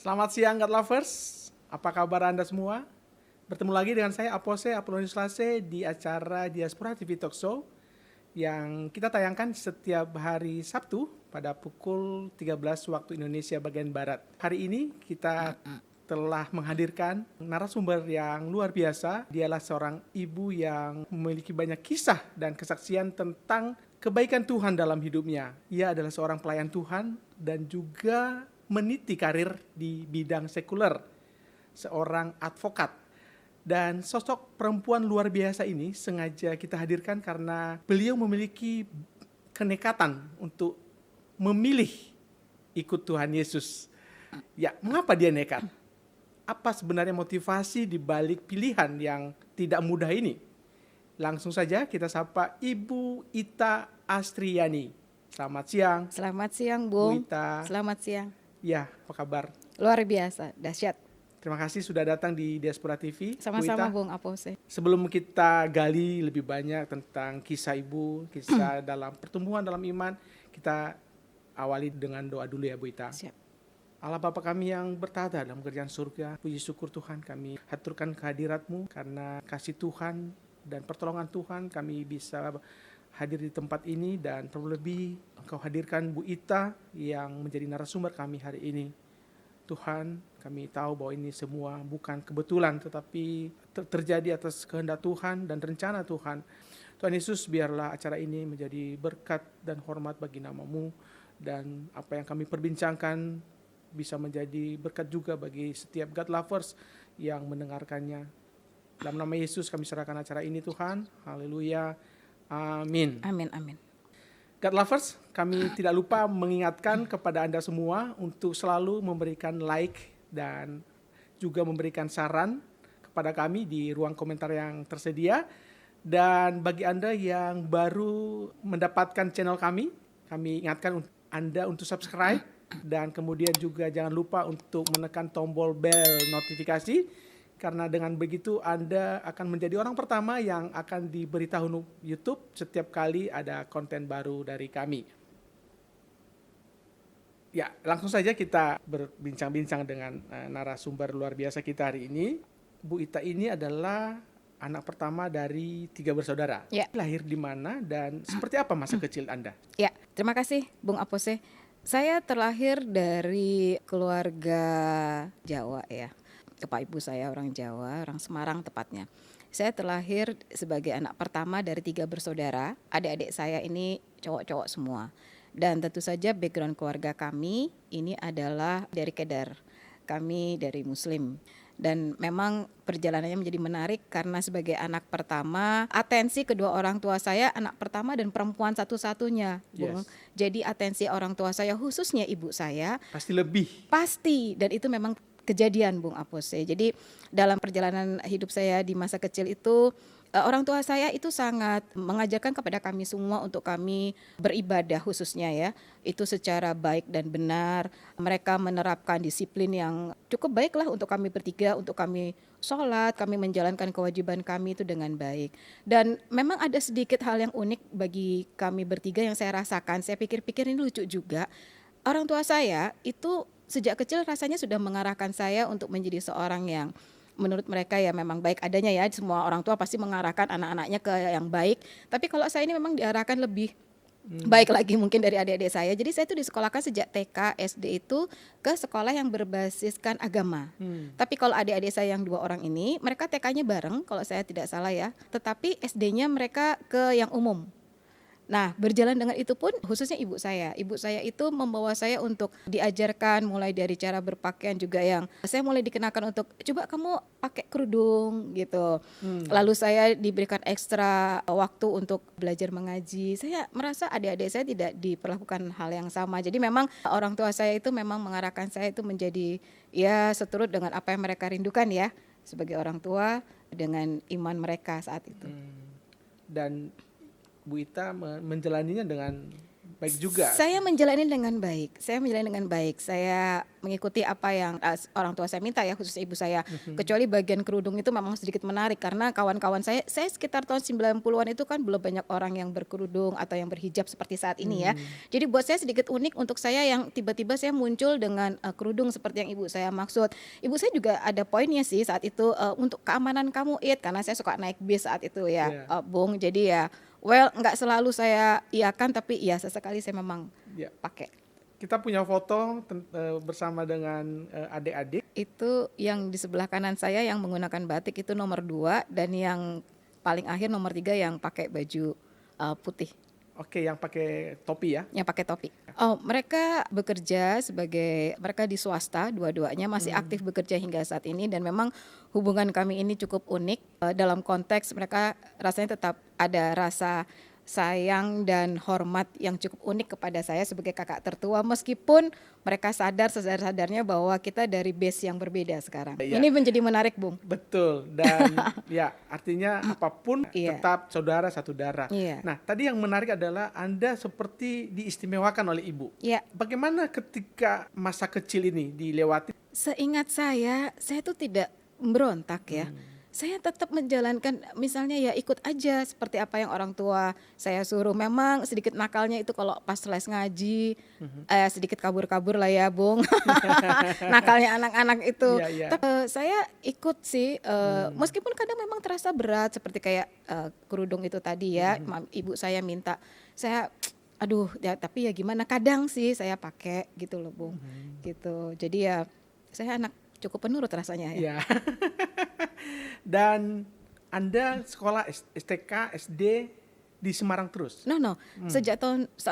Selamat siang God Lovers, apa kabar Anda semua? Bertemu lagi dengan saya Apose Apolonius Lase di acara Diaspora TV Talk Show yang kita tayangkan setiap hari Sabtu pada pukul 13 waktu Indonesia bagian Barat. Hari ini kita telah menghadirkan narasumber yang luar biasa. Dialah seorang ibu yang memiliki banyak kisah dan kesaksian tentang kebaikan Tuhan dalam hidupnya. Ia adalah seorang pelayan Tuhan dan juga meniti karir di bidang sekuler, seorang advokat. Dan sosok perempuan luar biasa ini sengaja kita hadirkan karena beliau memiliki kenekatan untuk memilih ikut Tuhan Yesus. Ya, mengapa dia nekat? Apa sebenarnya motivasi di balik pilihan yang tidak mudah ini? Langsung saja kita sapa Ibu Ita Astriani. Selamat siang. Selamat siang, Bu Bung. Ita. Selamat siang. Ya, apa kabar? Luar biasa, dahsyat. Terima kasih sudah datang di Diaspora TV. Sama-sama, Bung Apose. Sebelum kita gali lebih banyak tentang kisah Ibu, kisah dalam pertumbuhan dalam iman, kita awali dengan doa dulu ya Bu Ita. Siap. Allah Bapa kami yang bertata dalam kerajaan surga, puji syukur Tuhan kami haturkan kehadirat-Mu karena kasih Tuhan dan pertolongan Tuhan kami bisa hadir di tempat ini dan terlebih Engkau hadirkan Bu Ita yang menjadi narasumber kami hari ini. Tuhan, kami tahu bahwa ini semua bukan kebetulan tetapi terjadi atas kehendak Tuhan dan rencana Tuhan. Tuhan Yesus, biarlah acara ini menjadi berkat dan hormat bagi nama-Mu dan apa yang kami perbincangkan bisa menjadi berkat juga bagi setiap God lovers yang mendengarkannya. Dalam nama Yesus kami serahkan acara ini Tuhan. Haleluya. Amin. Amin, amin. God lovers, kami tidak lupa mengingatkan kepada Anda semua untuk selalu memberikan like dan juga memberikan saran kepada kami di ruang komentar yang tersedia. Dan bagi Anda yang baru mendapatkan channel kami ingatkan Anda untuk subscribe dan kemudian juga jangan lupa untuk menekan tombol bel notifikasi. Karena dengan begitu Anda akan menjadi orang pertama yang akan diberitahu YouTube setiap kali ada konten baru dari kami. Ya, langsung saja kita berbincang-bincang dengan narasumber luar biasa kita hari ini. Bu Ita ini adalah anak pertama dari 3 bersaudara. Ya. Lahir di mana dan seperti apa masa kecil Anda? Ya, terima kasih, Bung Apose. Saya terlahir dari keluarga Jawa ya. Bapak ibu saya orang Jawa, orang Semarang tepatnya. Saya terlahir sebagai anak pertama dari 3 bersaudara. Adik-adik saya ini cowok-cowok semua. Dan tentu saja background keluarga kami ini adalah dari Kedar. Kami dari Muslim. Dan memang perjalanannya menjadi menarik karena sebagai anak pertama, atensi kedua orang tua saya anak pertama dan perempuan satu-satunya, Bung. Yes. Jadi atensi orang tua saya khususnya ibu saya Pasti lebih. pasti, dan itu memang kejadian, Bung Apose. Jadi dalam perjalanan hidup saya di masa kecil itu orang tua saya itu sangat mengajarkan kepada kami semua untuk kami beribadah khususnya ya. Itu secara baik dan benar. Mereka menerapkan disiplin yang cukup baik lah untuk kami bertiga, untuk kami sholat, kami menjalankan kewajiban kami itu dengan baik. Dan memang ada sedikit hal yang unik bagi kami bertiga yang saya rasakan. Saya pikir-pikir ini lucu juga. Orang tua saya itu sejak kecil rasanya sudah mengarahkan saya untuk menjadi seorang yang menurut mereka ya memang baik adanya ya. Semua orang tua pasti mengarahkan anak-anaknya ke yang baik. Tapi kalau saya ini memang diarahkan lebih baik lagi mungkin dari adik-adik saya. Jadi saya itu disekolahkan sejak TK, SD itu ke sekolah yang berbasiskan agama. Tapi kalau adik-adik saya yang 2 orang ini, mereka TK-nya bareng kalau saya tidak salah ya. Tetapi SD-nya mereka ke yang umum. Nah, berjalan dengan itu pun khususnya ibu saya. Ibu saya itu membawa saya untuk diajarkan mulai dari cara berpakaian juga yang saya mulai dikenakan untuk coba kamu pakai kerudung gitu. Lalu saya diberikan ekstra waktu untuk belajar mengaji. Saya merasa adik-adik saya tidak diperlakukan hal yang sama. Jadi memang orang tua saya itu memang mengarahkan saya itu menjadi ya seturut dengan apa yang mereka rindukan ya sebagai orang tua dengan iman mereka saat itu. Dan Bu Ita menjalaninya dengan baik juga. Saya menjalani dengan baik. Saya mengikuti apa yang orang tua saya minta ya, khususnya ibu saya. Kecuali bagian kerudung itu memang sedikit menarik karena kawan-kawan saya sekitar tahun 90-an itu kan belum banyak orang yang berkerudung atau yang berhijab seperti saat ini ya. Jadi buat saya sedikit unik untuk saya yang tiba-tiba saya muncul dengan kerudung seperti yang ibu saya maksud. Ibu saya juga ada poinnya sih saat itu, untuk keamanan kamu karena saya suka naik bis saat itu ya, Bung. Jadi ya nggak selalu saya iakan, tapi ya sesekali saya memang pakai. Kita punya foto bersama dengan adik-adik. Itu yang di sebelah kanan saya yang menggunakan batik itu nomor 2, dan yang paling akhir nomor 3 yang pakai baju putih. Oke, yang pakai topi ya? Yang pakai topi. Oh, mereka bekerja mereka di swasta, dua-duanya masih aktif bekerja hingga saat ini, dan memang hubungan kami ini cukup unik. Dalam konteks mereka rasanya tetap ada rasa sayang dan hormat yang cukup unik kepada saya sebagai kakak tertua, meskipun mereka sadar-sadarnya bahwa kita dari base yang berbeda sekarang. Ya. Ini menjadi menarik, Bung. Betul, dan ya artinya apapun tetap saudara satu darah. Nah, tadi yang menarik adalah Anda seperti diistimewakan oleh ibu. Bagaimana ketika masa kecil ini dilewati? Seingat saya tuh tidak memberontak ya. Saya tetap menjalankan, misalnya ya ikut aja seperti apa yang orang tua saya suruh. Memang sedikit nakalnya itu kalau pas les ngaji, sedikit kabur-kabur lah ya, Bung. Nakalnya anak-anak itu. Tapi saya ikut sih, meskipun kadang memang terasa berat seperti kayak kerudung itu tadi ya. Ibu saya minta, saya aduh ya, tapi ya gimana, kadang sih saya pakai gitu loh, Bung. Gitu. Jadi ya saya anak cukup penurut rasanya ya. Dan Anda sekolah STK, SD di Semarang terus? No. Sejak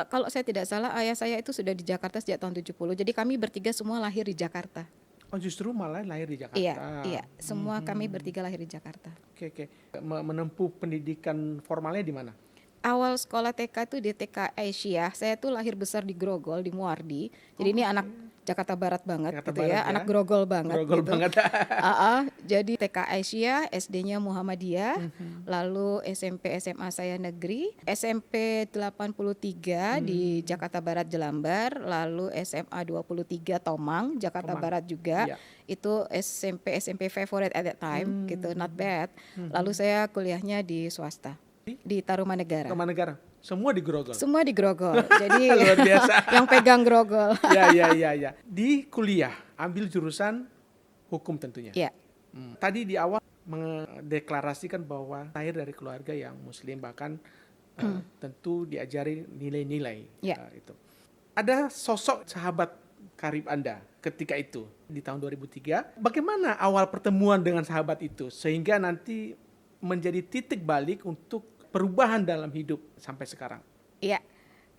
kalau saya tidak salah, ayah saya itu sudah di Jakarta sejak tahun 70. Jadi kami bertiga semua lahir di Jakarta. Oh, justru malah lahir di Jakarta. Iya. Semua kami bertiga lahir di Jakarta. Oke. Menempuh pendidikan formalnya di mana? Awal sekolah TK itu di TK Aisyah. Saya tuh lahir besar di Grogol, di Muardi. Jadi ini anak Jakarta Barat banget anak Grogol banget. Jadi TK Aisyah, SD-nya Muhammadiyah, lalu SMP SMA saya negeri, SMP 83 di Jakarta Barat Jelambar, lalu SMA 23 Tomang, Jakarta Barat juga. Itu SMP favorit at that time, gitu, not bad. Lalu saya kuliahnya di swasta. Di Tarumanegara. Semua di Grogol. Semua di Grogol. Jadi luar biasa. Yang pegang Grogol. Ya. Di kuliah ambil jurusan hukum tentunya. Iya. Tadi di awal mendeklarasikan bahwa lahir dari keluarga yang Muslim, bahkan tentu diajari nilai-nilai itu. Ada sosok sahabat karib Anda ketika itu di tahun 2003. Bagaimana awal pertemuan dengan sahabat itu sehingga nanti menjadi titik balik untuk perubahan dalam hidup sampai sekarang? Iya,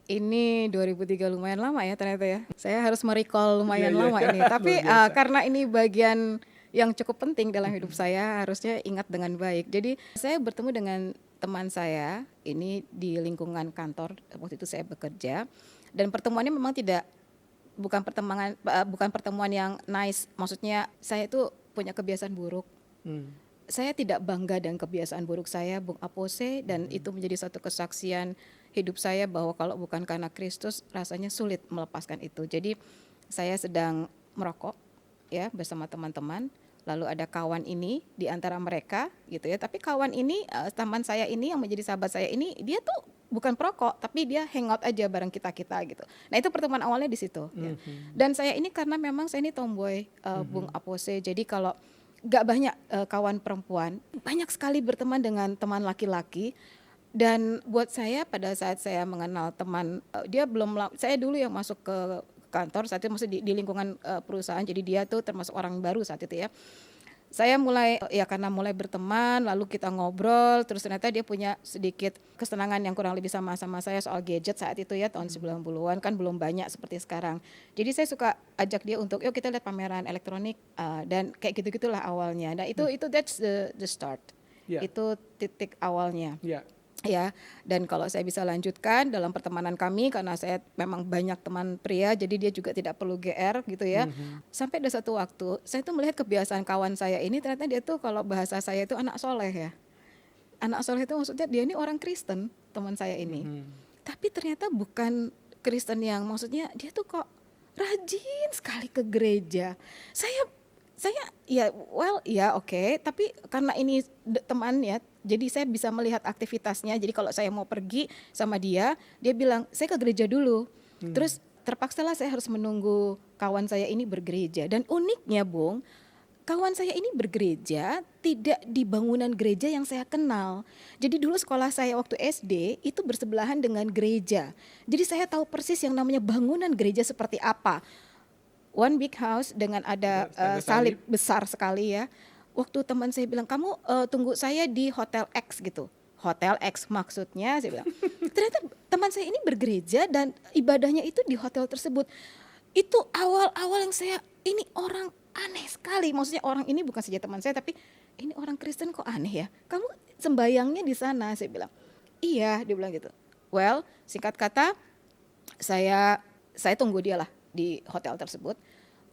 ini 2003 lumayan lama ya ternyata ya. Saya harus merecall lumayan lama ini. Tapi karena ini bagian yang cukup penting dalam hidup saya, harusnya ingat dengan baik. Jadi saya bertemu dengan teman saya ini di lingkungan kantor waktu itu saya bekerja, dan pertemuannya memang bukan pertemuan yang nice. Maksudnya saya itu punya kebiasaan buruk. Saya tidak bangga dengan kebiasaan buruk saya, Bung Apose, dan itu menjadi satu kesaksian hidup saya bahwa kalau bukan karena Kristus rasanya sulit melepaskan itu. Jadi saya sedang merokok ya bersama teman-teman, lalu ada kawan ini di antara mereka gitu ya. Tapi kawan ini, teman saya ini yang menjadi sahabat saya ini, dia tuh bukan perokok, tapi dia hangout aja bareng kita gitu. Nah itu pertemuan awalnya di situ. Ya. Dan saya ini karena memang saya ini tomboy, Bung Apose, jadi kalau gak banyak kawan perempuan, banyak sekali berteman dengan teman laki-laki. Dan buat saya pada saat saya mengenal teman, saya dulu yang masuk ke kantor saat itu, maksudnya di lingkungan perusahaan, jadi dia tuh termasuk orang baru saat itu ya. Saya karena mulai berteman, lalu kita ngobrol, terus ternyata dia punya sedikit kesenangan yang kurang lebih sama saya soal gadget saat itu ya, tahun 90-an kan belum banyak seperti sekarang. Jadi saya suka ajak dia untuk, yuk kita lihat pameran elektronik, dan kayak gitu-gitulah awalnya. Nah itu that's the start. Itu titik awalnya. Ya, dan kalau saya bisa lanjutkan dalam pertemanan kami, karena saya memang banyak teman pria, jadi dia juga tidak perlu GR gitu ya. Sampai ada satu waktu, saya tuh melihat kebiasaan kawan saya ini, ternyata dia tuh kalau bahasa saya itu anak soleh ya. Anak soleh itu maksudnya dia ini orang Kristen, teman saya ini. Tapi ternyata bukan Kristen yang, maksudnya dia tuh kok rajin sekali ke gereja. Saya ya ya oke, tapi karena ini teman ya, jadi saya bisa melihat aktivitasnya. Jadi kalau saya mau pergi sama dia bilang saya ke gereja dulu. Terus terpaksalah saya harus menunggu kawan saya ini bergereja. Dan uniknya Bung, kawan saya ini bergereja tidak di bangunan gereja yang saya kenal. Jadi dulu sekolah saya waktu SD itu bersebelahan dengan gereja. Jadi saya tahu persis yang namanya bangunan gereja seperti apa. One big house dengan ada salib besar sekali ya. Waktu teman saya bilang, kamu tunggu saya di Hotel X gitu. Hotel X maksudnya, saya bilang. Ternyata teman saya ini bergereja dan ibadahnya itu di hotel tersebut. Itu awal-awal yang ini orang aneh sekali. Maksudnya orang ini bukan saja teman saya, tapi ini orang Kristen kok aneh ya. Kamu sembayangnya di sana, saya bilang. Iya, dia bilang gitu. Well, singkat kata, saya tunggu dia lah di hotel tersebut.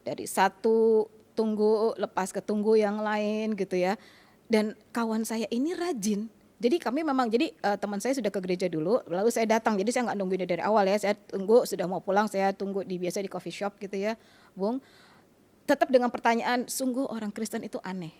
Dari satu tunggu lepas ke tunggu yang lain gitu ya. Dan kawan saya ini rajin. Jadi kami memang, teman saya sudah ke gereja dulu, lalu saya datang. Jadi saya nggak nungguin dia dari awal ya. Saya tunggu, sudah mau pulang saya tunggu biasa di coffee shop gitu ya, Bung. Tetap dengan pertanyaan, sungguh orang Kristen itu aneh.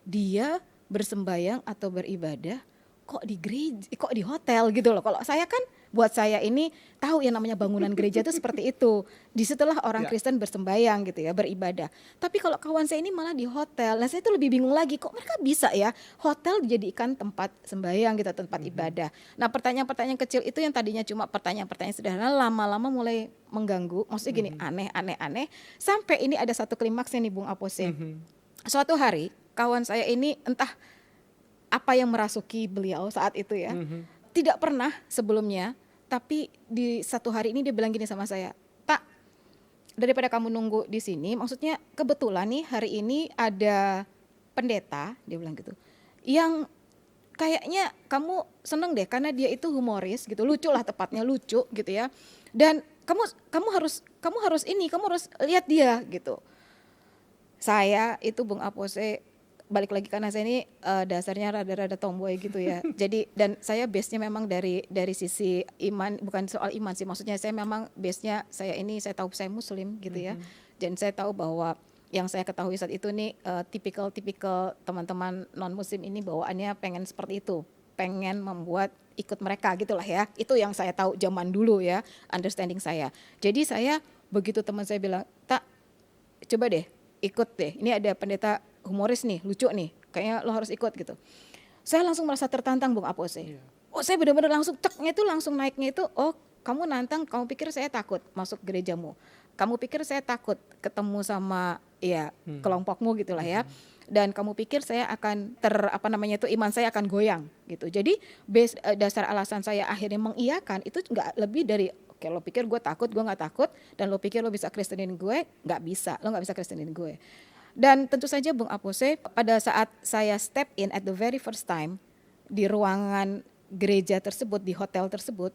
Dia bersembayang atau beribadah kok di gereja, kok di hotel gitu loh. Kalau saya kan, buat saya ini tahu yang namanya bangunan gereja itu seperti itu. Disitulah orang Kristen bersembayang gitu ya, beribadah. Tapi kalau kawan saya ini malah di hotel. Nah saya itu lebih bingung lagi, kok mereka bisa ya hotel dijadikan tempat sembayang gitu, tempat ibadah. Nah pertanyaan-pertanyaan kecil itu yang tadinya cuma pertanyaan-pertanyaan sederhana, lama-lama mulai mengganggu. Maksudnya gini, aneh. Sampai ini ada satu klimaksnya nih Bung Apose. Suatu hari kawan saya ini entah apa yang merasuki beliau saat itu ya. Tidak pernah sebelumnya, tapi di satu hari ini dia bilang gini sama saya, "Tak, daripada kamu nunggu di sini, maksudnya kebetulan nih hari ini ada pendeta," dia bilang gitu, "yang kayaknya kamu seneng deh karena dia itu humoris gitu, lucu lah tepatnya, lucu gitu ya. Dan kamu harus lihat dia gitu." Saya itu Bung Apose balik lagi karena saya ini dasarnya rada-rada tomboy gitu ya. Jadi dan saya base-nya memang dari sisi iman, bukan soal iman sih. Maksudnya saya memang base-nya saya tahu saya muslim gitu ya. Dan saya tahu bahwa yang saya ketahui saat itu nih tipikal teman-teman non muslim ini bawaannya pengen seperti itu. Pengen membuat ikut mereka gitulah ya. Itu yang saya tahu zaman dulu ya, understanding saya. Jadi saya begitu teman saya bilang, "Tak, coba deh ikut deh. Ini ada pendeta humoris nih, lucu nih, kayaknya lo harus ikut gitu." Saya langsung merasa tertantang Bung Apose. Oh saya benar-benar langsung ceknya itu langsung naiknya itu, oh kamu nantang, kamu pikir saya takut masuk gerejamu, kamu pikir saya takut ketemu sama ya kelompokmu gitulah ya, dan kamu pikir saya akan iman saya akan goyang gitu. Jadi dasar alasan saya akhirnya mengiyakan itu nggak lebih dari, oke lo pikir gue takut, gue nggak takut, dan lo pikir lo bisa Kristenin gue, nggak bisa, lo nggak bisa Kristenin gue. Dan tentu saja Bung Apose, pada saat saya step in at the very first time di ruangan gereja tersebut, di hotel tersebut,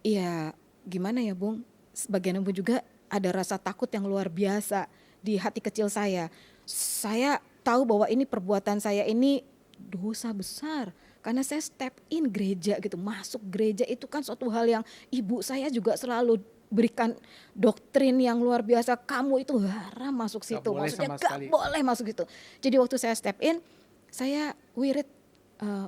ya gimana ya Bung, sebagian Bung juga ada rasa takut yang luar biasa di hati kecil saya. Saya tahu bahwa ini perbuatan saya ini dosa besar. Karena saya step in gereja gitu, masuk gereja itu kan suatu hal yang ibu saya juga selalu berikan doktrin yang luar biasa, kamu itu haram masuk situ, maksudnya gak boleh masuk situ. Jadi waktu saya step in, saya wirid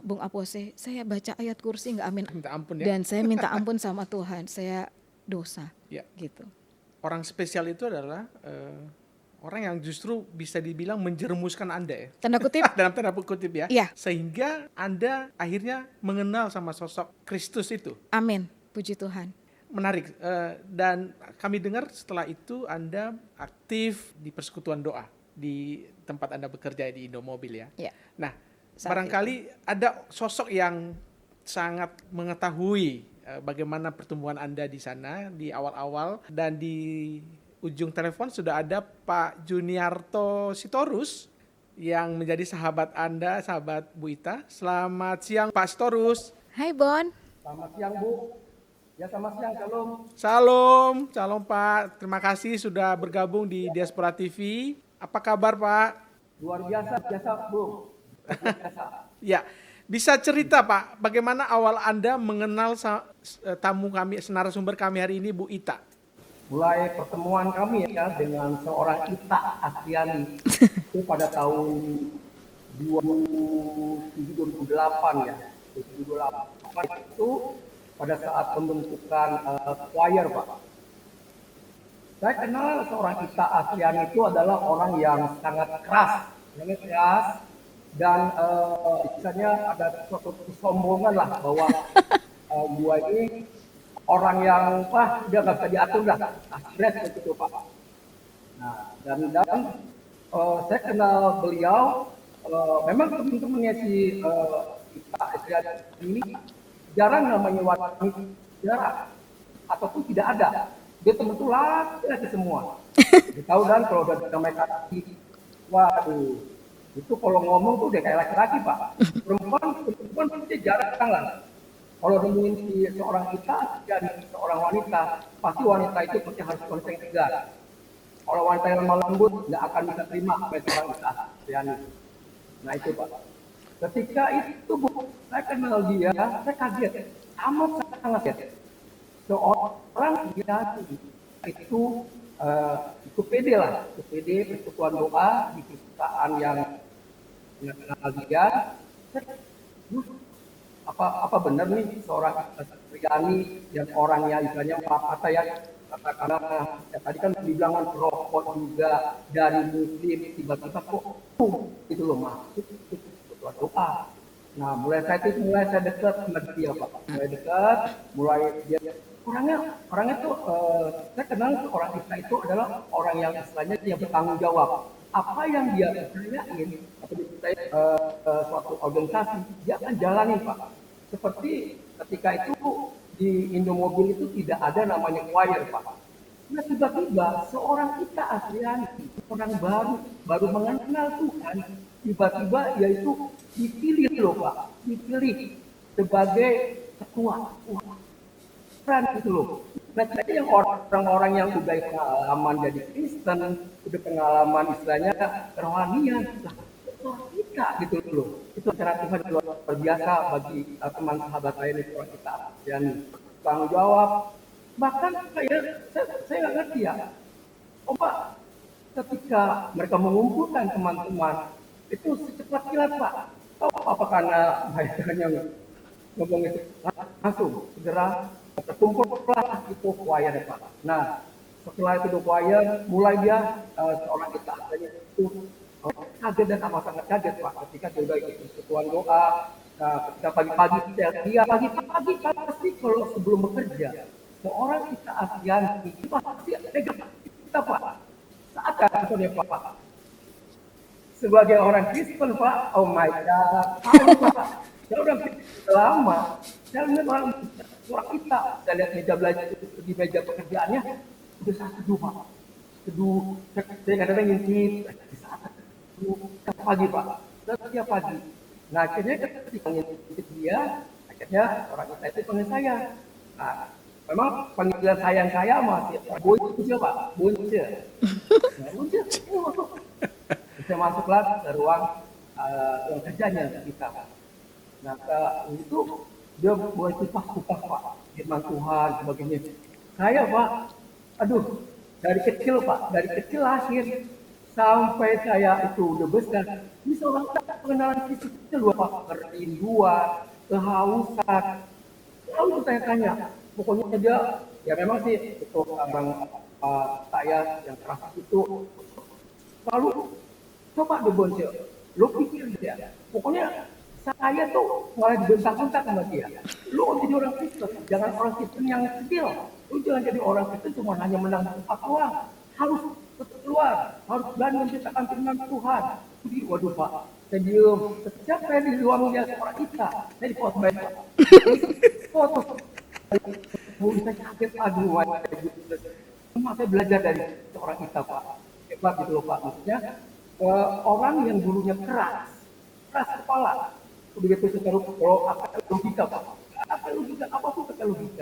Bung Apose, saya baca ayat kursi nggak amin, minta ampun ya. Dan saya minta ampun sama Tuhan, saya dosa gitu. Orang spesial itu adalah orang yang justru bisa dibilang menjerumuskan Anda ya. Tanda kutip. Dalam tanda kutip ya. Iya. Sehingga Anda akhirnya mengenal sama sosok Kristus itu. Amin, puji Tuhan. Menarik, dan kami dengar setelah itu Anda aktif di persekutuan doa di tempat Anda bekerja di Indomobil ya. Ya. Nah, barangkali ada sosok yang sangat mengetahui bagaimana pertumbuhan Anda di sana di awal-awal, dan di ujung telepon sudah ada Pak Juniarto Sitorus yang menjadi sahabat Anda, sahabat Bu Ita. Selamat siang Pak Sitorus. Hai Bon. Selamat siang Bu. Ya selamat siang, Shalom Pak. Terima kasih sudah bergabung di Diaspora TV. Apa kabar Pak? Luar biasa Bu. Ya, bisa cerita Pak, bagaimana awal Anda mengenal tamu kami, narasumber kami hari ini Bu Ita? mulai pertemuan kami ya dengan seorang Ita Astriani itu pada tahun 2007-2008 ya. 2008 itu pada saat pembentukan choir Pak. Saya kenal seorang Ita Astriani itu adalah orang yang sangat keras dan misalnya ada suatu kesombongan lah bahwa gua ini orang yang dia nggak bisa diatur lah, stres begitu Pak. Nah saya kenal beliau, memang teman-temannya si Ita Astriani ini jarang namanya wanita, jarang ataupun tidak ada. Dia teman tuh laki-laki semua. Dia tahu kan kalau udah namanya laki, waduh, itu kalau ngomong tuh udah kayak laki-laki Pak. Perempuan pasti jarang lah. Kalau nemuin si seorang kita dan seorang wanita, pasti wanita itu pasti harus wanita yang tegar. Kalau wanita yang lemah lembut nggak akan bisa terima apa yang seorang kita. Nah itu Pak. Ketika itu saya kenal dia, saya kaget, amat sangat kaget. Seorang dia itu pede lah, itu pede persekutuan doa di perusahaan yang kenal dia. Apa benar nih seorang Astriani yang orangnya istilahnya apa ya katakanlah ya, tadi kan dibilang perokok juga dari muslim tiba-tiba kok itu loh masuk itu doa. Nah mulai saya dekat sama dia Pak, mulai dia orangnya tuh saya kenal orang kita itu adalah orang yang istilahnya dia bertanggung jawab apa yang dia kerjain atau dipercaya suatu organisasi dia akan jalanin Pak. Seperti ketika itu di Indomobil itu tidak ada namanya choir Pak. Nah tiba-tiba seorang kita Astriani, orang baru mengenal Tuhan, tiba-tiba yaitu dipilih loh Pak, dipilih sebagai ketua. Keren gitu loh. Nah, jadi yang orang-orang yang udah pengalaman jadi Kristen, udah pengalaman istilahnya kerohanian, kita gitu loh. Itu cara Tuhan luar biasa bagi teman sahabat saya ini orang kita dan tanggung jawab. Bahkan saya nggak ngerti ya. Pak, ketika mereka mengumpulkan teman-teman itu secepat kilat Pak. Tahu apa karena yang ngomong itu langsung segera terkumpullah itu choir Pak. Nah setelah itu choir mulai dia seorang kita itu kaget dan amat sangat kaget Pak ketika dia udah ikut persekutuan doa. Nah ketika pagi-pagi dia pagi-pagi pasti kalau sebelum bekerja seorang kita Astriani itu pasti pegang kita Pak saat kantornya Pak sebagai orang Kristen Pak, oh my God, Pak, saya udah lama, saya lihat orang kita, saya lihat meja belajar di meja pekerjaannya udah sangat teduh Pak, teduh, saya kadang-kadang ngintip, di saat teduh, pagi Pak, setiap pagi. Nah akhirnya ketika ngintip dia, akhirnya orang kita itu panggil saya. Nah, memang panggilan sayang saya masih Bunce Pak, Bunce. Nah, Bunce, saya masuklah ke ruang kerjanya kita. Nah itu dia mulai kupas Pak, firman Tuhan sebagainya. Saya Pak, aduh dari kecil lahir sampai saya itu udah besar, ini seorang pengenalan Kristus itu luar Pak, kerinduan, kehausan. Lalu saya tanya, pokoknya dia ya memang sih itu abang saya yang keras itu lalu coba deh Bonce, lo pikir dia, pokoknya saya tuh malah dibentak-bentak sama dia. Lo jadi orang Kristen, jangan orang Kristen yang kecil. Lo jangan jadi orang Kristen cuma hanya menang doang. Harus tetap keluar, harus berani menceritakan firman Tuhan. Jadi waduh Pak, saya diem. Setiap saya di ruangnya seorang kita, saya di foto baik. Foto. Saya kaget aduh, cuma saya belajar dari seorang kita Pak. Hebat gitu loh Pak, maksudnya orang yang dulunya keras kepala, begitu secara kalau akal logika Pak, akal logika apapun akal logika.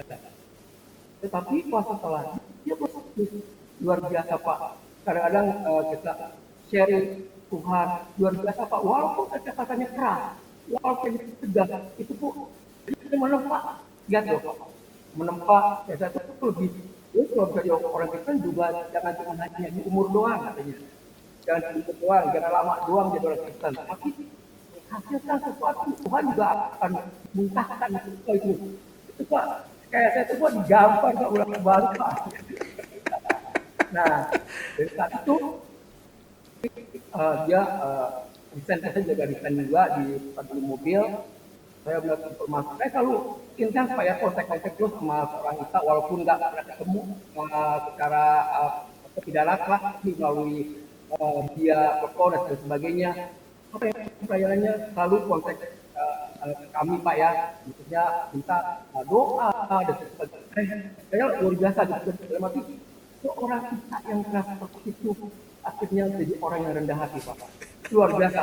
Tetapi pas setelah dia positif luar biasa Pak. Kadang-kadang kita sharing Tuhan luar biasa Pak. Walaupun kata-katanya keras, walaupun tegas, itu pun dia menempa, lihat loh Pak, menempa. Ya saya itu Terus kalau misalnya orang Kristen juga jangan cuma hanya di umur doang katanya. Jangan di umur doang, jangan lama doang jadi orang Kristen. Tapi hasilkan sesuatu, Tuhan juga akan muntahkan itu. Itu Pak, kayak saya tuh Pak digampar Pak ulang balik Pak. Nah, dari saat itu dia desain saya jaga desain juga di satu mobil. Saya melihat informasi, saya selalu intens Pak ya kontak-kontak terus sama orang kita walaupun nggak pernah ketemu secara tidak langsung tapi melalui dia telepon dan sebagainya. Apa ya pelayanannya selalu kontak kami Pak ya, maksudnya minta doa dan sebagainya. Saya luar biasa gitu. Dalam arti seorang kita yang keras seperti itu akhirnya jadi orang yang rendah hati Pak. Luar biasa.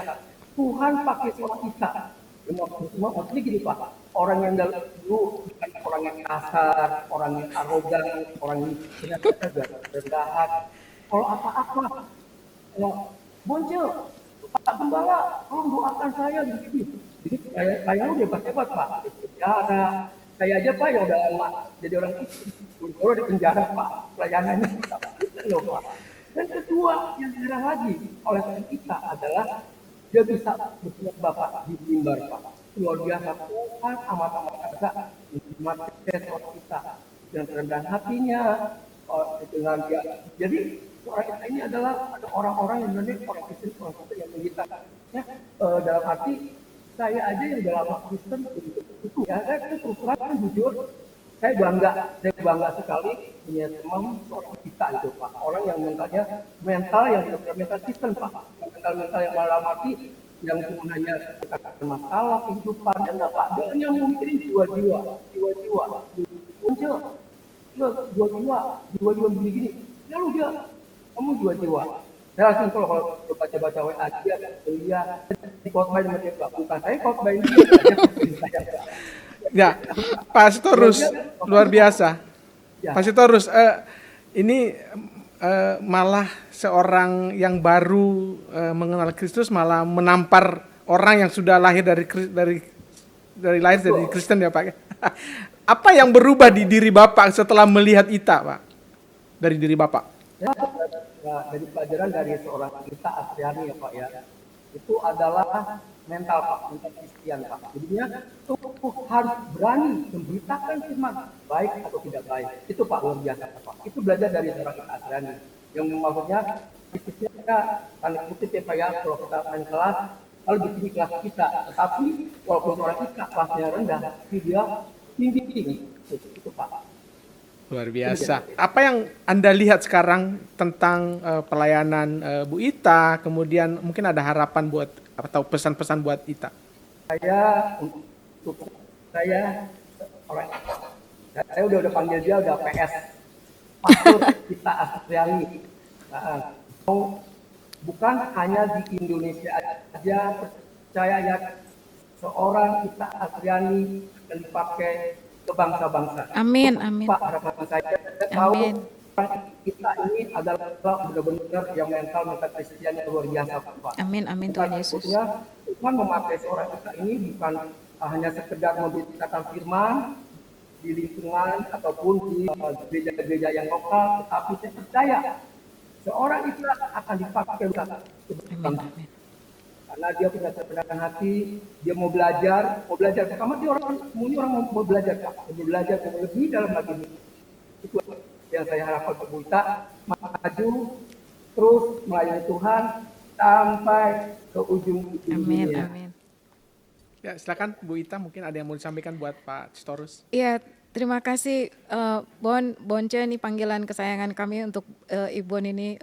Tuhan pakai seorang kita. Maksudnya gini Pak, orang yang dulu bukan orang yang kasar, orang yang arogan, orang yang ternyata rendah hati. Kalau apa-apa, Boncel, Pak Gembala, tolong doakan saya gitu. Jadi saya udah hebat Pak. Ya, saya aja Pak yang udah lama jadi orang kalau di penjara Pak, pelayanannya loh Pak. Dan kedua yang heran lagi oleh kita adalah dia bisa berbuat Bapak di mimbar Pak. Luar biasa Tuhan amat-amat agak memakai seorang kita yang rendah hatinya dengan dia. Jadi orang kita ini adalah ada orang-orang yang menjadi orang Kristen yang kita ya, dalam arti saya aja yang dalam Kristen itu ya saya terus terang jujur saya bangga sekali punya teman seorang kita itu Pak, orang yang mental yang benar-benar mental Kristen Pak, mental yang dalam arti yang cuma hanya masalah kehidupan dan apa dan yang mungkin jiwa-jiwa muncul jiwa-jiwa begini lalu dia kamu jiwa-jiwa saya langsung kalau baca-baca WA dia di khotbah sama dia bukan saya khotbah ini Ya, Pak Sitorus luar biasa. Ya. Pak Sitorus, ini malah seorang yang baru mengenal Kristus malah menampar orang yang sudah lahir dari lahir dari Kristen ya Pak. Apa yang berubah di diri Bapak setelah melihat Ita Pak? Dari diri Bapak? Ya, dari pelajaran dari seorang kita Astriani ya Pak ya, itu adalah mental Pak, mental Kristen Pak. Jadinya tuh harus berani memberitakan firman baik atau tidak baik. Itu Pak luar biasa Pak. Itu belajar dari seorang kita Astriani. Yang maksudnya kita tanda kutip ya Pak ya, kalau kita main kelas lalu di sini kelas kita, tetapi walaupun orang kita kelasnya rendah, tapi dia tinggi. Itu Pak. Luar biasa. Apa yang Anda lihat sekarang tentang pelayanan Bu Ita, kemudian mungkin ada harapan buat atau pesan-pesan buat Ita? Untuk saya orang saya udah panggil dia udah PS Pastor Ita Astriani. Bukan hanya di Indonesia aja percaya ya seorang Ita Astriani akan dipakai ke bangsa-bangsa. Amin, amin. Pak harapan saya tahu Amin. kita ini adalah benar-benar yang mental Kristen yang luar biasa Pak. Amin, amin Tuhan Yesus. Tuhan memakai seorang kita ini bukan hanya sekedar memberitakan firman di lingkungan ataupun di gereja-gereja yang lokal, tetapi saya percaya seorang itu akan dipakai Amin, amin. karena dia punya ketenangan hati, dia mau belajar. Pertama dia semuanya orang mau belajar, mau belajar lebih dalam lagi ini. Itu yang saya harapkan untuk kita maju terus melayani Tuhan sampai ke ujung Amin, dunia. amin. Ya, silakan Bu Ita, mungkin ada yang mau disampaikan buat Pak Sitorus. Iya, terima kasih Bonce ini panggilan kesayangan kami untuk Ibu ini.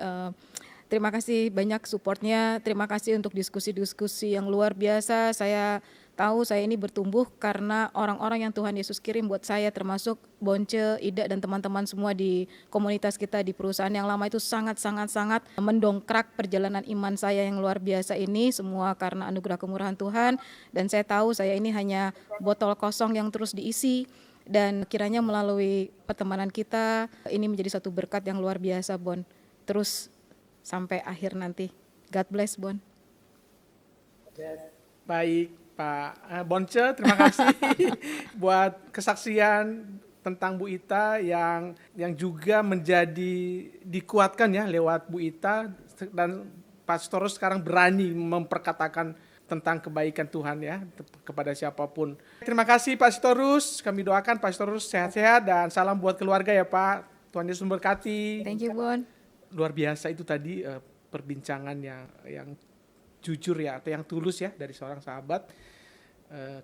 Terima kasih banyak supportnya, terima kasih untuk diskusi-diskusi yang luar biasa. Saya tahu saya ini bertumbuh karena orang-orang yang Tuhan Yesus kirim buat saya, termasuk Bonce, Ida dan teman-teman semua di komunitas kita di perusahaan yang lama itu sangat-sangat mendongkrak perjalanan iman saya yang luar biasa ini, semua karena anugerah kemurahan Tuhan. Dan saya tahu saya ini hanya botol kosong yang terus diisi. Dan kiranya melalui pertemanan kita, ini menjadi satu berkat yang luar biasa, Bon. Terus sampai akhir nanti. God bless, Bon. Baik, Pak Bonce, terima kasih buat kesaksian tentang Bu Ita yang juga menjadi dikuatkan ya lewat Bu Ita, dan Pastorus sekarang berani memperkatakan tentang kebaikan Tuhan ya kepada siapapun. Terima kasih Pak Sitorus, kami doakan Pak Sitorus sehat-sehat dan salam buat keluarga ya Pak. Tuhan Yesus memberkati. Thank you, Bun. Luar biasa itu tadi perbincangan yang jujur ya atau yang tulus ya dari seorang sahabat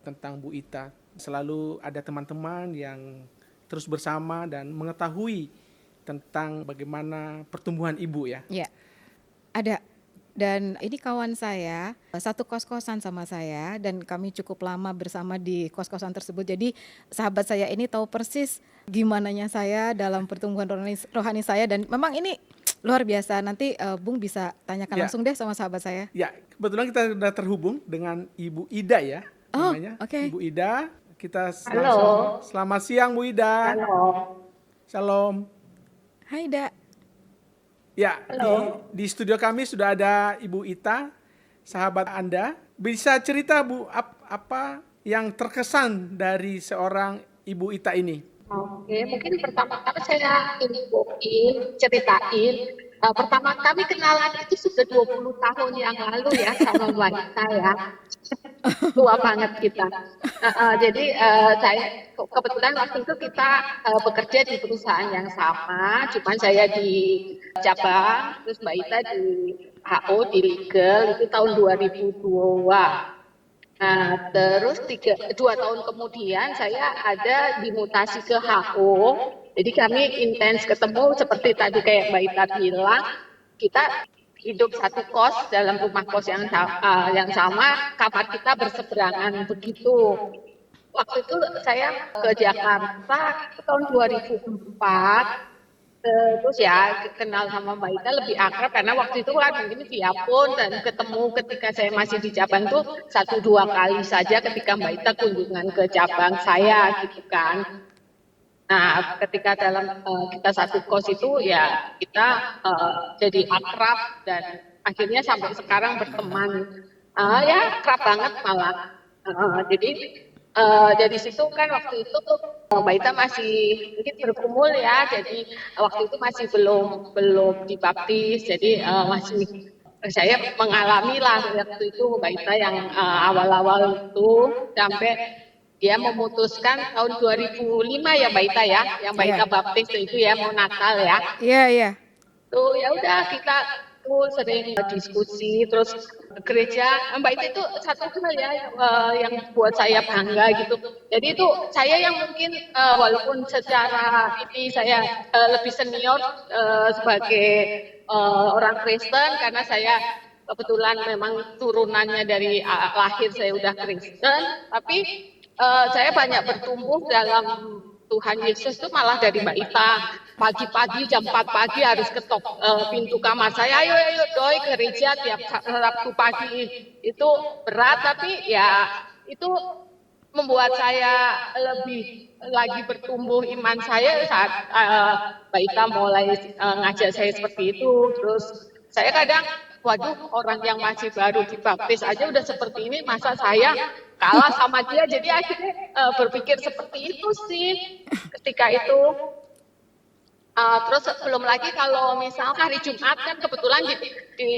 tentang Bu Ita. Selalu ada teman-teman yang terus bersama dan mengetahui tentang bagaimana pertumbuhan ibu ya. Ya, ada. Dan ini kawan saya, satu kos-kosan sama saya, dan kami cukup lama bersama di kos-kosan tersebut. Jadi sahabat saya ini tahu persis gimananya saya dalam pertumbuhan rohani saya, dan memang ini luar biasa. Nanti Bung bisa tanyakan langsung deh sama sahabat saya. Ya, kebetulan kita sudah terhubung dengan Ibu Ida ya namanya. Okay. Ibu Ida, kita Halo. langsung. Selamat siang Bu Ida. Halo. Shalom. Hai, Da. Ya, Halo. di studio kami sudah ada Ibu Ita, sahabat Anda. Bisa cerita Bu, apa yang terkesan dari seorang Ibu Ita ini? Oke, mungkin pertama-tama saya infoin, ceritain. Pertama kami kenalan itu sudah 20 tahun yang lalu ya sama wanita ya. Tua banget kita. Jadi saya kebetulan waktu itu kita bekerja di perusahaan yang sama, cuman saya di cabang, terus Mbak Ita di HO, di legal itu tahun 2002. Nah, terus 2 tahun kemudian saya ada dimutasi ke HO. Jadi kami intens ketemu seperti tadi kayak Mbak Ita bilang, kita hidup satu kos dalam rumah kos yang sama, kamar kita berseberangan begitu. Waktu itu saya ke Jakarta tahun 2004. Terus ya kenal sama Mbak Ita lebih akrab karena waktu itu kan mungkin via phone dan ketemu ketika saya masih di cabang tuh 1-2 kali saja ketika Mbak Ita kunjungan ke cabang saya gitu kan. Nah ketika dalam kita satu kos itu ya kita jadi akrab dan akhirnya sampai sekarang berteman. Ya akrab banget malah. Jadi dari situ kan waktu itu Mbak Ita masih mungkin bergumul ya, jadi waktu itu masih belum dibaptis, jadi masih saya mengalami lah waktu itu Mbak Ita yang awal-awal itu sampai dia memutuskan tahun 2005 ya Mbak Ita ya, yang Mbak Ita baptis itu ya mau Natal ya. Iya. Tuh ya udah kita tuh sering diskusi terus gereja. Mbak Ita itu satu hal ya yang buat saya bangga gitu. Jadi itu saya yang mungkin walaupun secara ini saya lebih senior sebagai orang Kristen karena saya kebetulan memang turunannya dari lahir saya udah Kristen, tapi saya banyak bertumbuh dalam Tuhan Yesus itu malah dari Mbak Ita. Pagi-pagi jam 4 pagi harus ketok pintu kamar saya, ayo doi gereja tiap Sabtu pagi. Itu berat tapi ya itu membuat saya lebih lagi bertumbuh iman saya saat Mbak Ita mulai ngajak saya seperti itu. Terus saya kadang, waduh orang yang masih baru dibaptis aja udah seperti ini, masa saya kalah sama dia. Jadi akhirnya berpikir seperti itu sih ketika itu. Terus belum lagi kalau misal hari Jumat kan kebetulan di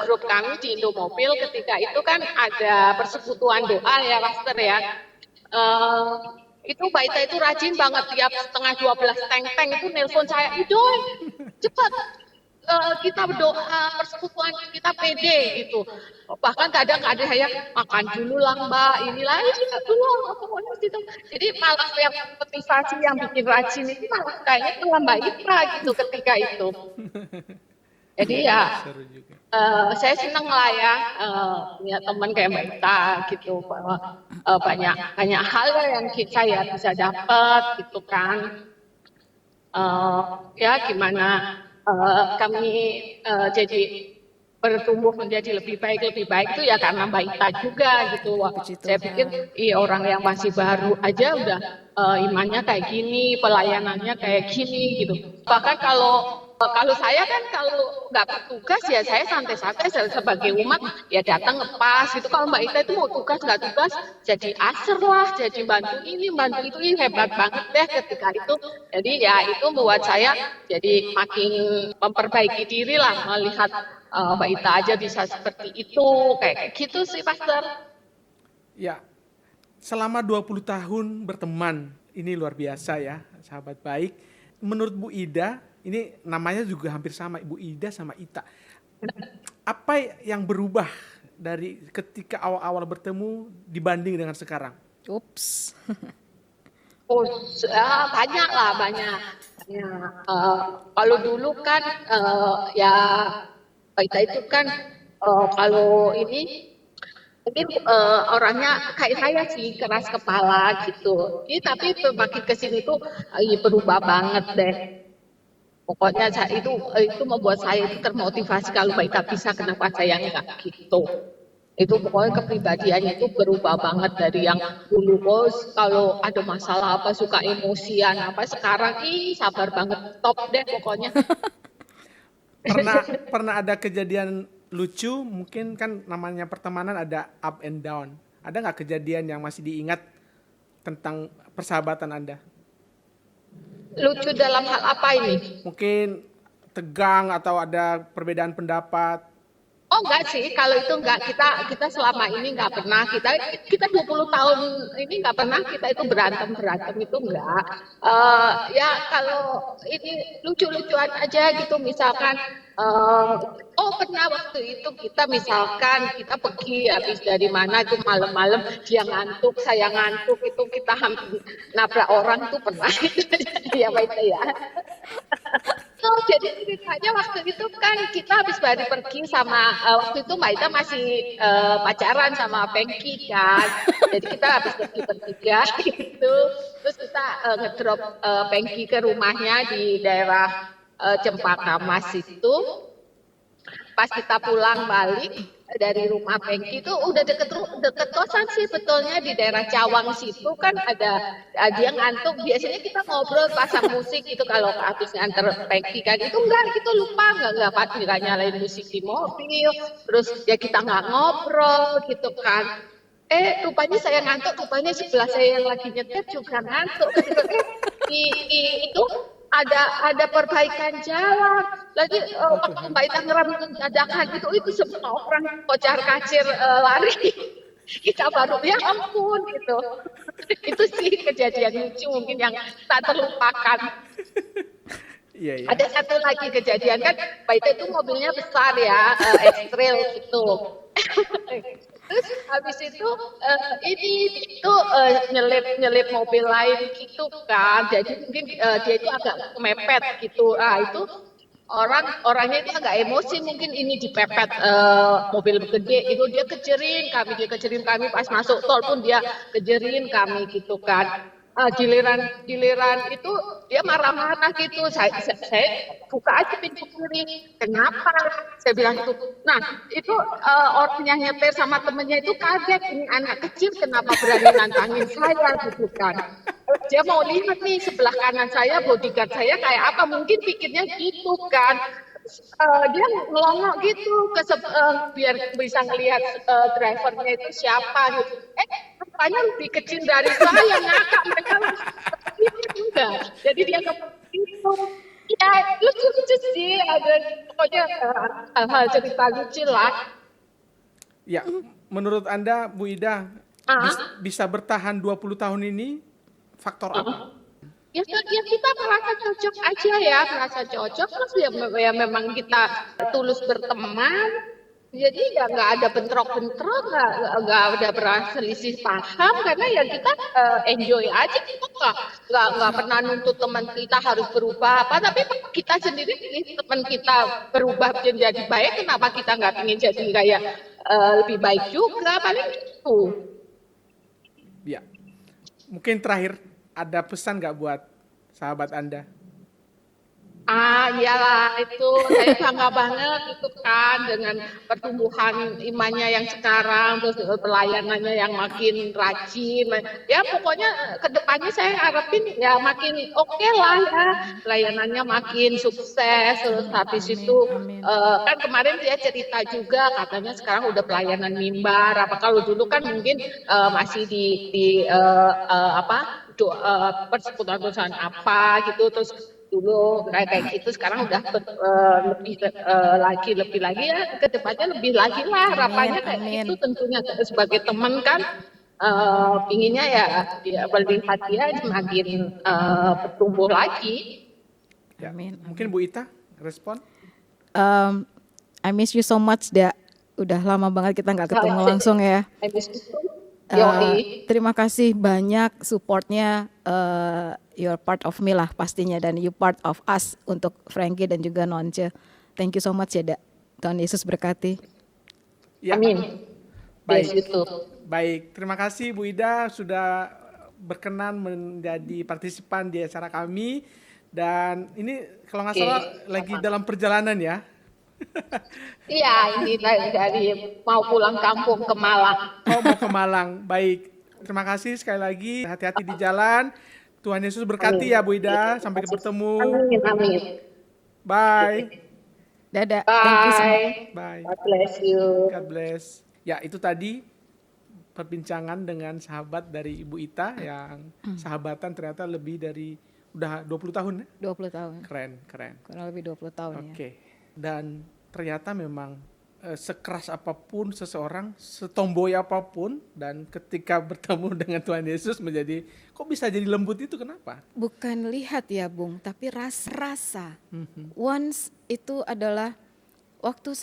grup kami di Indomobil ketika itu kan ada persekutuan doa ya Pastor ya. Itu Mbak Ita itu rajin banget tiap setengah 12 teng-teng itu nelpon saya, "Idoi, cepat kita berdoa persekutuan kita pede gitu." Bahkan kadang ada saya makan dulu lah Mbak, inilah kita dulu gitu. Jadi malah yang motivasi yang bikin rajin itu malah kayaknya itu Mbak Ita gitu ketika itu. Jadi ya saya senang lah ya punya teman kayak Mbak Ita gitu bahwa banyak hal yang saya bisa dapat gitu kan. Ya gimana kami jadi bertumbuh menjadi lebih baik itu ya karena Mbak Ita juga gitu. Saya pikir orang yang masih baru aja udah imannya kayak gini, pelayanannya kayak gini gitu. Bahkan kalau kalau saya kan kalau nggak bertugas ya saya santai-santai sebagai umat ya datang ngepas gitu. Kalau Mbak Ita itu mau tugas nggak tugas jadi aser lah, jadi bantu ini bantu itu, ini hebat banget deh ketika itu. Jadi ya itu membuat saya jadi makin memperbaiki diri lah melihat Mbak Ita aja bisa seperti itu kayak gitu sih Pastor. Ya, selama 20 tahun berteman, ini luar biasa ya, sahabat baik. Menurut Bu Ida, ini namanya juga hampir sama, Ibu Ida sama Ita. Apa yang berubah dari ketika awal-awal bertemu dibanding dengan sekarang? Ups. Oh, banyak lah, banyak. Kalau dulu kan ya kita itu kan kalau ini mungkin orangnya kayak saya sih keras kepala gitu. Tapi makin kesini tuh berubah banget deh. Pokoknya itu membuat saya itu termotivasi kalau Mbak Ita bisa kenapa saya enggak gitu. Itu pokoknya kepribadiannya itu berubah banget dari yang dulu bos kalau ada masalah apa suka emosian apa sekarang sabar banget top deh pokoknya. Pernah ada kejadian lucu, mungkin kan namanya pertemanan ada up and down. Ada nggak kejadian yang masih diingat tentang persahabatan Anda? Lucu dalam hal apa ini? Mungkin tegang atau ada perbedaan pendapat. Oh enggak sih, kalau itu enggak kita selama ini enggak pernah kita 20 tahun ini enggak pernah kita itu berantem itu enggak. Ya kalau ini lucu-lucuan aja gitu misalkan pernah waktu itu kita misalkan kita pergi habis dari mana itu malam-malam dia ngantuk saya ngantuk itu kita hampir nabrak orang tuh pernah ya baik ya. Jadi ceritanya waktu itu kan kita habis pergi sama waktu itu Mbak Ita masih pacaran sama Pengki kan. Jadi kita habis pergi bertiga gitu. Terus kita ngedrop Pengki ke rumahnya di daerah Cempaka Mas itu. Pas kita pulang balik dari rumah Pengki itu udah deket kosan sih betulnya di daerah Cawang situ kan ada dia ngantuk biasanya kita ngobrol pasang musik gitu kalau habis nganter Pengki kan itu enggak gitu lupa nggak nyalain musik di mobil terus ya kita nggak ngobrol gitu kan rupanya saya ngantuk rupanya sebelah saya yang lagi nyetir juga ngantuk itu ada perbaikan jalan lagi waktu Mbak Ita ngeram dadakan itu semua orang kocar kacir lari kita baru ya ampun gitu itu sih kejadian lucu mungkin yang tak terlupakan. Iya. Ada satu lagi kejadian kan Mbak Ita itu mobilnya besar ya X-Trail gitu. Terus habis itu nyelip mobil lain gitu kan jadi mungkin dia itu agak mepet gitu itu orangnya itu agak emosi mungkin ini dipepet mobil gede itu dia kejerin kami pas masuk tol pun dia kejerin kami gitu kan. Giliran itu dia marah-marah gitu. Saya buka aja pintu kiri. Kenapa? Saya bilang itu. Nah itu orang yang nyetir sama temennya itu kaget. Ini anak kecil kenapa berani nantangin saya gitu kan. Dia mau lihat nih sebelah kanan saya bodyguard saya kayak apa. Mungkin pikirnya gitu kan. Dia ngelongok gitu biar bisa ngelihat drivernya itu siapa gitu. Rupanya lebih kecil dari saya ngakak mereka juga. Jadi dia itu ya lucu sih ada pokoknya hal-hal cerita lucu lah. Ya, menurut Anda Bu Ida bisa bertahan 20 tahun ini faktor apa? Ya kita merasa cocok aja ya, merasa cocok terus ya memang kita tulus berteman. Jadi ya nggak ada bentrok-bentrok, nggak ada berselisih paham karena ya kita enjoy aja kita nggak pernah nuntut teman kita harus berubah apa tapi kita sendiri teman kita berubah menjadi baik kenapa kita nggak ingin jadi kayak lebih baik juga paling itu. Ya, mungkin terakhir ada pesan nggak buat sahabat Anda? Iyalah itu saya bangga banget itu kan dengan pertumbuhan imannya yang sekarang, terus pelayanannya yang makin rajin. Ya pokoknya ke depannya saya harapin ya makin oke lah ya, pelayanannya makin sukses. Terus habis Amin, itu amin. kan kemarin dia cerita juga katanya sekarang udah pelayanan mimbar. Apa kalau dulu kan mungkin masih di apa persekutuan apa gitu, terus dulu kayak gitu sekarang udah lebih lagi ya ke depannya lebih lagi lah Amin, harapannya kayak amin. gitu tentunya sebagai teman kan pinginnya ya melihat dia semakin bertumbuh lagi. Ya, Amin, mungkin amin. Bu Ita respon. I miss you so much, Da. Udah lama banget kita nggak ketemu langsung ya. Habis itu Terima kasih banyak supportnya. You're part of me lah pastinya, dan you part of us untuk Frankie dan juga Nonce. Thank you so much ya, Da. Tuhan Yesus berkati. Ya, amin. baik. Yes, itu. Baik, terima kasih Bu Ida sudah berkenan menjadi partisipan di acara kami. Dan ini kalau nggak salah lagi dalam perjalanan ya. Iya, ini dari mau pulang kampung ke Malang. Oh, mau ke Malang. Baik, terima kasih sekali lagi. Hati-hati di jalan. Tuhan Yesus berkati ya Bu Ida. Sampai bertemu. Amin, amin. Bye. Dadah. Thank you so much. Bye. Bye. God bless you. God bless. Ya, itu tadi perbincangan dengan sahabat dari Ibu Ita yang sahabatan ternyata lebih dari udah 20 tahun ya. 20 tahun. Keren, keren. Kurang lebih 20 tahun ya. Oke. Dan ternyata memang sekeras apapun seseorang, setomboy apapun, dan ketika bertemu dengan Tuhan Yesus menjadi, kok bisa jadi lembut itu, kenapa? Bukan lihat ya Bung, tapi rasa. Once itu adalah waktu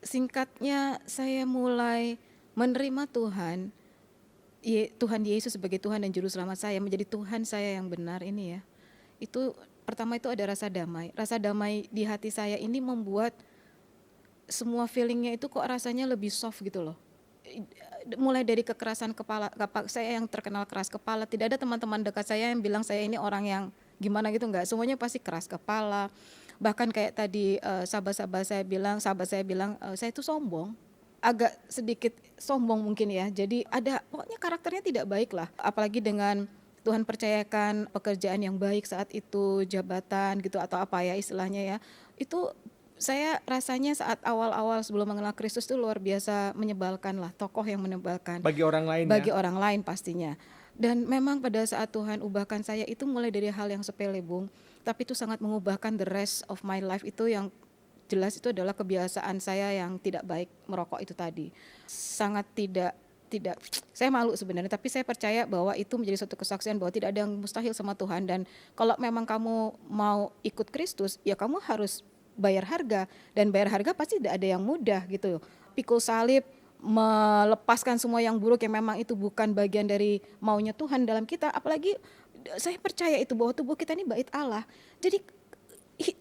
singkatnya saya mulai menerima Tuhan, Tuhan Yesus sebagai Tuhan dan Juru Selamat saya, menjadi Tuhan saya yang benar ini ya. Itu pertama itu ada rasa damai. Rasa damai di hati saya ini membuat semua feelingnya itu kok rasanya lebih soft gitu loh. Mulai dari kekerasan kepala, saya yang terkenal keras kepala, tidak ada teman-teman dekat saya yang bilang saya ini orang yang gimana gitu, enggak. Semuanya pasti keras kepala. Bahkan kayak tadi sahabat saya bilang saya itu sombong. Agak sedikit sombong mungkin ya. Jadi ada pokoknya karakternya tidak baik lah. Apalagi dengan Tuhan percayakan pekerjaan yang baik saat itu, jabatan gitu atau apa ya istilahnya ya. Itu saya rasanya saat awal-awal sebelum mengenal Kristus itu luar biasa menyebalkan lah, tokoh yang menyebalkan. Bagi orang lain Bagi ya. orang lain pastinya. Dan memang pada saat Tuhan ubahkan saya itu mulai dari hal yang sepele Bung, tapi itu sangat mengubahkan the rest of my life. Itu yang jelas itu adalah kebiasaan saya yang tidak baik, merokok itu tadi. Sangat tidak saya malu sebenarnya, tapi saya percaya bahwa itu menjadi suatu kesaksian bahwa tidak ada yang mustahil sama Tuhan. Dan kalau memang kamu mau ikut Kristus, ya kamu harus bayar harga, dan bayar harga pasti tidak ada yang mudah gitu. Pikul salib, melepaskan semua yang buruk yang memang itu bukan bagian dari maunya Tuhan dalam kita. Apalagi saya percaya itu bahwa tubuh kita ini bait Allah. Jadi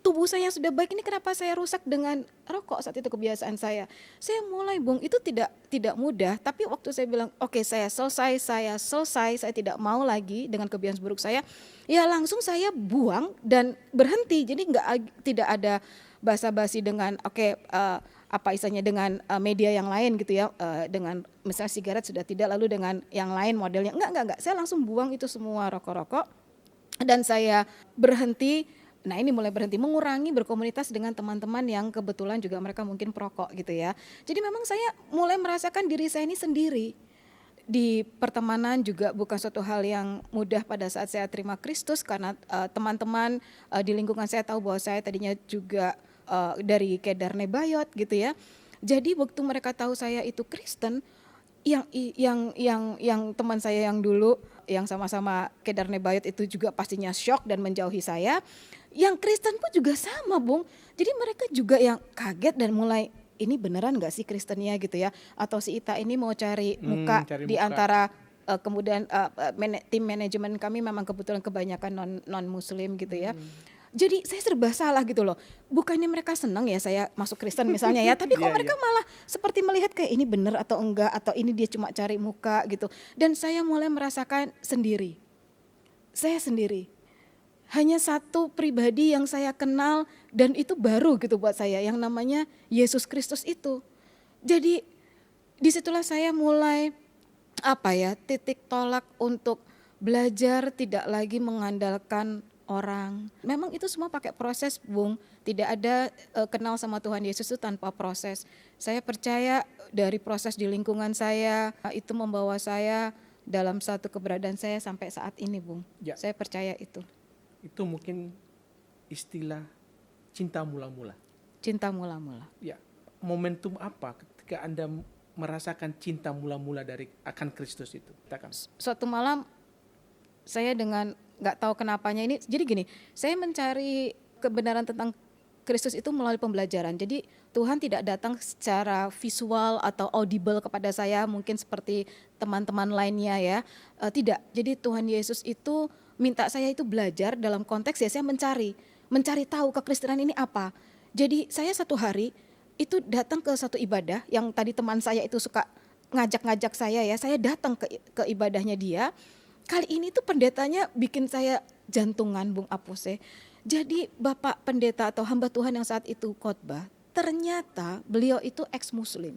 tubuh saya yang sudah baik ini kenapa saya rusak dengan rokok saat itu kebiasaan saya. Saya mulai Bung, itu tidak mudah, tapi waktu saya bilang oke, saya selesai, saya tidak mau lagi dengan kebiasaan buruk saya, ya langsung saya buang dan berhenti. Jadi tidak ada basa-basi dengan apa istilahnya dengan media yang lain gitu ya, dengan misalnya sigaret sudah tidak, lalu dengan yang lain modelnya enggak, saya langsung buang itu semua rokok-rokok dan saya berhenti. Nah ini mulai berhenti, mengurangi berkomunitas dengan teman-teman yang kebetulan juga mereka mungkin perokok gitu ya. Jadi memang saya mulai merasakan diri saya ini sendiri. Di pertemanan juga bukan suatu hal yang mudah pada saat saya terima Kristus, karena teman-teman di lingkungan saya tahu bahwa saya tadinya juga dari Kedar Nebayot gitu ya. Jadi waktu mereka tahu saya itu Kristen, yang teman saya yang dulu yang sama-sama Kedar Nebayot itu juga pastinya shock dan menjauhi saya. Yang Kristen pun juga sama Bung. Jadi mereka juga yang kaget dan mulai ini beneran gak sih Kristennya gitu ya. Atau si Ita ini mau cari muka di antara kemudian tim manajemen kami memang kebetulan kebanyakan non muslim gitu ya. Jadi saya serba salah gitu loh. Bukannya mereka senang ya saya masuk Kristen misalnya ya, tapi kok mereka malah seperti melihat kayak ini bener atau enggak, atau ini dia cuma cari muka gitu. Dan saya mulai merasakan sendiri. Saya sendiri. hanya satu pribadi yang saya kenal dan itu baru gitu buat saya, yang namanya Yesus Kristus itu. Jadi disitulah saya mulai titik tolak untuk belajar tidak lagi mengandalkan orang. Memang itu semua pakai proses, Bung. Tidak ada kenal sama Tuhan Yesus itu tanpa proses. Saya percaya dari proses di lingkungan saya itu membawa saya dalam satu keberadaan saya sampai saat ini, Bung. Ya. Saya percaya itu. Itu mungkin istilah cinta mula-mula. Cinta mula-mula. Ya, momentum apa ketika Anda merasakan cinta mula-mula akan Kristus itu? Katakan. Suatu malam saya dengan nggak tahu kenapanya ini, jadi gini, saya mencari kebenaran tentang Kristus itu melalui pembelajaran. Jadi Tuhan tidak datang secara visual atau audible kepada saya mungkin seperti teman-teman lainnya ya. Tidak. Jadi Tuhan Yesus itu minta saya itu belajar dalam konteks ya saya mencari tahu kekristenan ini apa. Jadi saya satu hari itu datang ke satu ibadah yang tadi teman saya itu suka ngajak-ngajak saya ya. Saya datang ke ibadahnya dia. Kali ini tuh pendetanya bikin saya jantungan, Bung Apose. Jadi Bapak pendeta atau hamba Tuhan yang saat itu khotbah, ternyata beliau itu ex-muslim.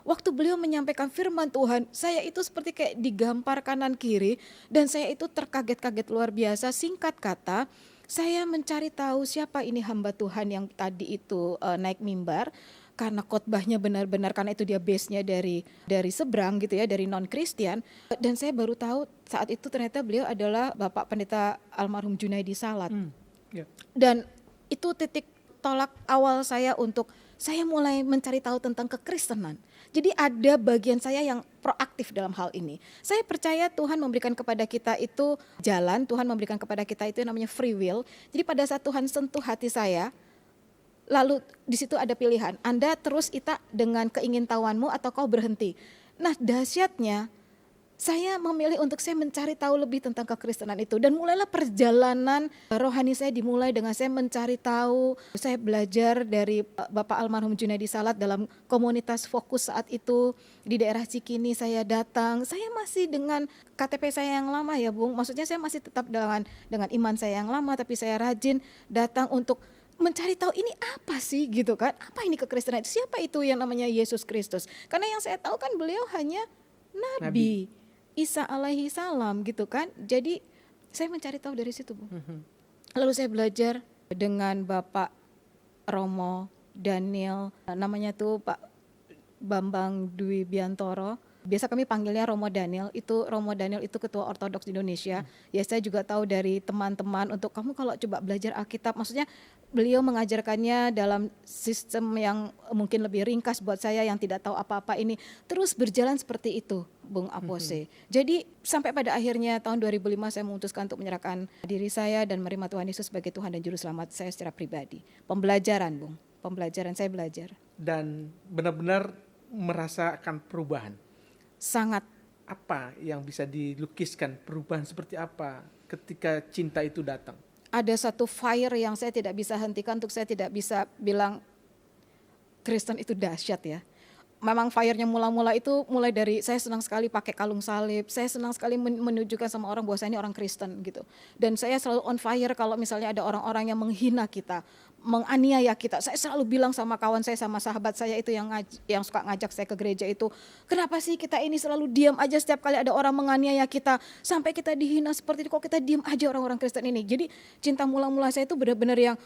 Waktu beliau menyampaikan firman Tuhan, saya itu seperti kayak digampar kanan kiri dan saya itu terkaget-kaget luar biasa. Singkat kata, saya mencari tahu siapa ini hamba Tuhan yang tadi itu naik mimbar. Karena khotbahnya benar-benar, karena itu dia base-nya dari seberang gitu ya, dari non-Kristen. Dan saya baru tahu saat itu ternyata beliau adalah Bapak Pendeta almarhum Junaidi Salat. Ya. Dan itu titik tolak awal saya untuk saya mulai mencari tahu tentang kekristenan. Jadi ada bagian saya yang proaktif dalam hal ini. Saya percaya Tuhan memberikan kepada kita itu jalan, Tuhan memberikan kepada kita itu yang namanya free will. Jadi pada saat Tuhan sentuh hati saya, lalu di situ ada pilihan, Anda terus ita dengan keingintahuanmu atau kau berhenti. Nah dahsyatnya, saya memilih untuk saya mencari tahu lebih tentang kekristenan itu. Dan mulailah perjalanan rohani saya dimulai dengan saya mencari tahu. Saya belajar dari Bapak almarhum Junaidi Salat dalam komunitas fokus saat itu. Di daerah Cikini saya datang. Saya masih dengan KTP saya yang lama ya Bung. Maksudnya saya masih tetap dengan iman saya yang lama. Tapi saya rajin datang untuk mencari tahu ini apa sih gitu kan. Apa ini kekristenan itu? Siapa itu yang namanya Yesus Kristus? Karena yang saya tahu kan beliau hanya Nabi. Isa alaihi salam gitu kan. Jadi saya mencari tahu dari situ, Bu. Lalu saya belajar dengan Bapak Romo Daniel, namanya tuh Pak Bambang Dwi Biantoro. Biasa kami panggilnya Romo Daniel. Romo Daniel itu ketua Ortodoks di Indonesia. Ya saya juga tahu dari teman-teman untuk kamu kalau coba belajar Alkitab, maksudnya beliau mengajarkannya dalam sistem yang mungkin lebih ringkas buat saya yang tidak tahu apa-apa ini. Terus berjalan seperti itu, Bung Apose. Jadi sampai pada akhirnya tahun 2005 saya memutuskan untuk menyerahkan diri saya dan menerima Tuhan Yesus sebagai Tuhan dan Juru Selamat saya secara pribadi. Pembelajaran, Bung. Pembelajaran, saya belajar. Dan benar-benar merasakan perubahan. Sangat. Apa yang bisa dilukiskan, perubahan seperti apa ketika cinta itu datang? Ada satu fire yang saya tidak bisa hentikan, untuk saya tidak bisa bilang Kristen itu dahsyat ya. Memang fire-nya mula-mula itu mulai dari saya senang sekali pakai kalung salib, saya senang sekali menunjukkan sama orang bahwa saya ini orang Kristen gitu. Dan saya selalu on fire kalau misalnya ada orang-orang yang menghina kita, menganiaya kita. Saya selalu bilang sama kawan saya, sama sahabat saya itu yang suka ngajak saya ke gereja itu, kenapa sih kita ini selalu diam aja setiap kali ada orang menganiaya kita, sampai kita dihina seperti itu, kok kita diam aja orang-orang Kristen ini. Jadi cinta mula-mula saya itu benar-benar yang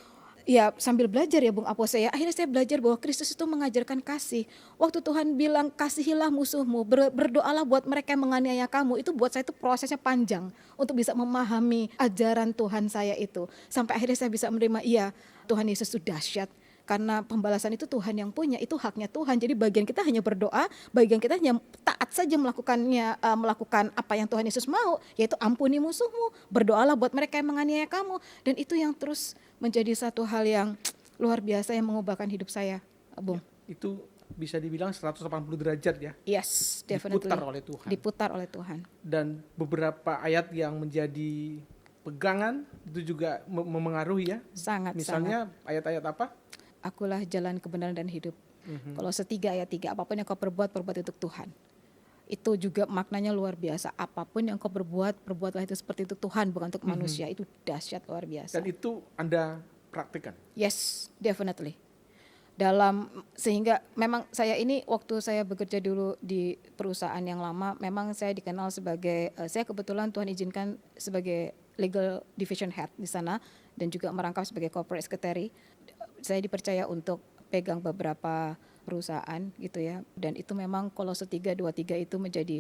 ya sambil belajar ya Bung Apose ya, akhirnya saya belajar bahwa Kristus itu mengajarkan kasih. Waktu Tuhan bilang kasihilah musuhmu, berdoalah buat mereka yang menganiaya kamu, itu buat saya itu prosesnya panjang untuk bisa memahami ajaran Tuhan saya itu. Sampai akhirnya saya bisa menerima, iya Tuhan Yesus itu dahsyat. Karena pembalasan itu Tuhan yang punya, itu haknya Tuhan. Jadi bagian kita hanya berdoa, bagian kita hanya taat saja melakukan apa yang Tuhan Yesus mau, yaitu ampuni musuhmu, berdoalah buat mereka yang menganiaya kamu. Dan itu yang terus menjadi satu hal yang luar biasa yang mengubahkan hidup saya, Bung. Ya, itu bisa dibilang 180 derajat ya. Yes, definitely. Diputar oleh Tuhan. Diputar oleh Tuhan. Dan beberapa ayat yang menjadi pegangan itu juga memengaruhi ya. Sangat. Misalnya ayat-ayat apa? Akulah jalan kebenaran dan hidup. Kalau 3 ayat 3, apapun yang kau perbuat untuk Tuhan. Itu juga maknanya luar biasa. Apapun yang kau berbuat, perbuatlah itu seperti itu Tuhan, bukan untuk manusia. Itu dahsyat luar biasa. Dan itu Anda praktikkan? Yes, definitely. Sehingga memang saya ini waktu saya bekerja dulu di perusahaan yang lama, memang saya dikenal sebagai, saya kebetulan Tuhan izinkan sebagai legal division head di sana dan juga merangkap sebagai corporate secretary. Saya dipercaya untuk pegang beberapa perusahaan gitu ya, dan itu memang Kolose 3:23 itu menjadi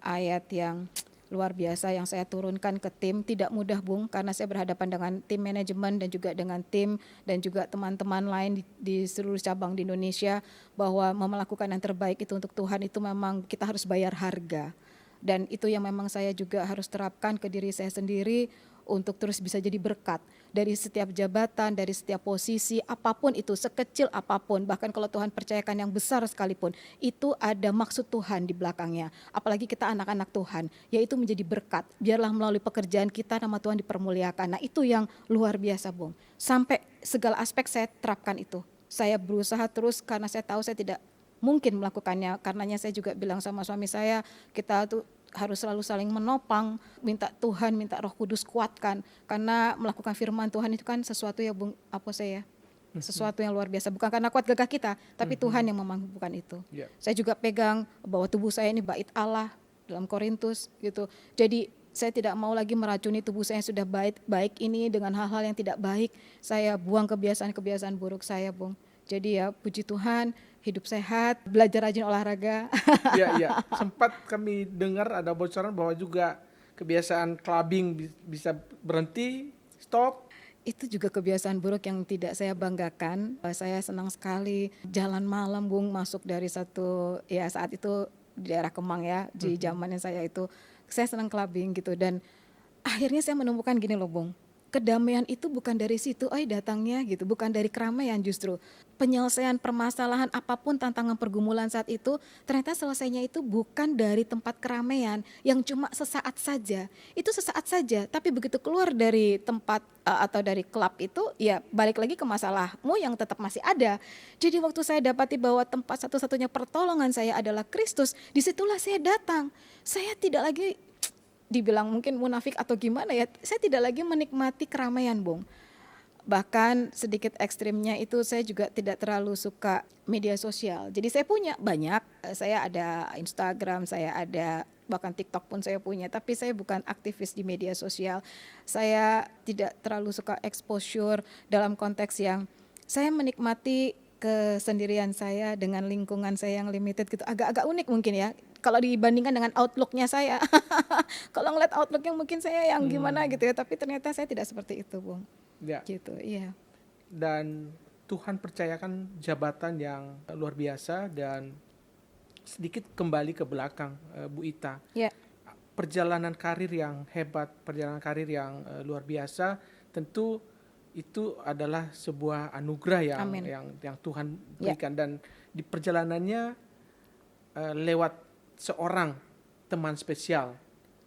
ayat yang luar biasa yang saya turunkan ke tim. Tidak mudah Bung, karena saya berhadapan dengan tim manajemen dan juga dengan tim dan juga teman-teman lain di seluruh cabang di Indonesia, bahwa melakukan yang terbaik itu untuk Tuhan itu memang kita harus bayar harga. Dan itu yang memang saya juga harus terapkan ke diri saya sendiri untuk terus bisa jadi berkat dari setiap jabatan, dari setiap posisi, apapun itu, sekecil apapun, bahkan kalau Tuhan percayakan yang besar sekalipun, itu ada maksud Tuhan di belakangnya. Apalagi kita anak-anak Tuhan, yaitu menjadi berkat. Biarlah melalui pekerjaan kita nama Tuhan dipermuliakan. Nah, itu yang luar biasa, Bung. Sampai segala aspek saya terapkan itu. Saya berusaha terus karena saya tahu saya tidak mungkin melakukannya. Karenanya saya juga bilang sama suami saya, kita tuh harus selalu saling menopang, minta Tuhan, minta Roh Kudus kuatkan, karena melakukan firman Tuhan itu kan sesuatu ya Bung Apose ya, sesuatu yang luar biasa, bukan karena kuat gagah kita, tapi Tuhan yang memampukan itu. Saya juga pegang bahwa tubuh saya ini bait Allah dalam Korintus gitu, jadi saya tidak mau lagi meracuni tubuh saya yang sudah baik ini dengan hal-hal yang tidak baik. Saya buang kebiasaan-kebiasaan buruk saya, Bung. Jadi ya puji Tuhan, hidup sehat, belajar rajin olahraga. Iya. Sempat kami dengar ada bocoran bahwa juga kebiasaan clubbing bisa berhenti, stop. Itu juga kebiasaan buruk yang tidak saya banggakan. Saya senang sekali jalan malam, Bung, masuk dari satu, ya saat itu di daerah Kemang ya, di zamannya saya itu, saya senang clubbing gitu. Dan akhirnya saya menemukan gini loh, Bung. Kedamaian itu bukan dari situ, datangnya gitu, bukan dari keramaian justru. Penyelesaian permasalahan apapun, tantangan pergumulan saat itu, ternyata selesainya itu bukan dari tempat keramaian yang cuma sesaat saja. Itu sesaat saja, tapi begitu keluar dari tempat atau dari klub itu, ya balik lagi ke masalahmu yang tetap masih ada. Jadi waktu saya dapati bahwa tempat satu-satunya pertolongan saya adalah Kristus, disitulah saya datang. Saya tidak lagi dibilang mungkin munafik atau gimana ya, saya tidak lagi menikmati keramaian, Bung. Bahkan sedikit ekstrimnya itu saya juga tidak terlalu suka media sosial. Jadi saya punya banyak, saya ada Instagram, saya ada bahkan TikTok pun saya punya, tapi saya bukan aktivis di media sosial. Saya tidak terlalu suka exposure dalam konteks yang saya menikmati kesendirian saya dengan lingkungan saya yang limited gitu. Agak-agak unik mungkin ya, kalau dibandingkan dengan outlooknya saya. Kalau ngeliat outlooknya mungkin saya yang gimana gitu ya, tapi ternyata saya tidak seperti itu, Bung. Ya. Gitu, iya. Dan Tuhan percayakan jabatan yang luar biasa. Dan sedikit kembali ke belakang, Bu Ita. Ya. Perjalanan karir yang hebat, perjalanan karir yang luar biasa, tentu itu adalah sebuah anugerah yang Tuhan berikan. Dan di perjalanannya lewat seorang teman spesial.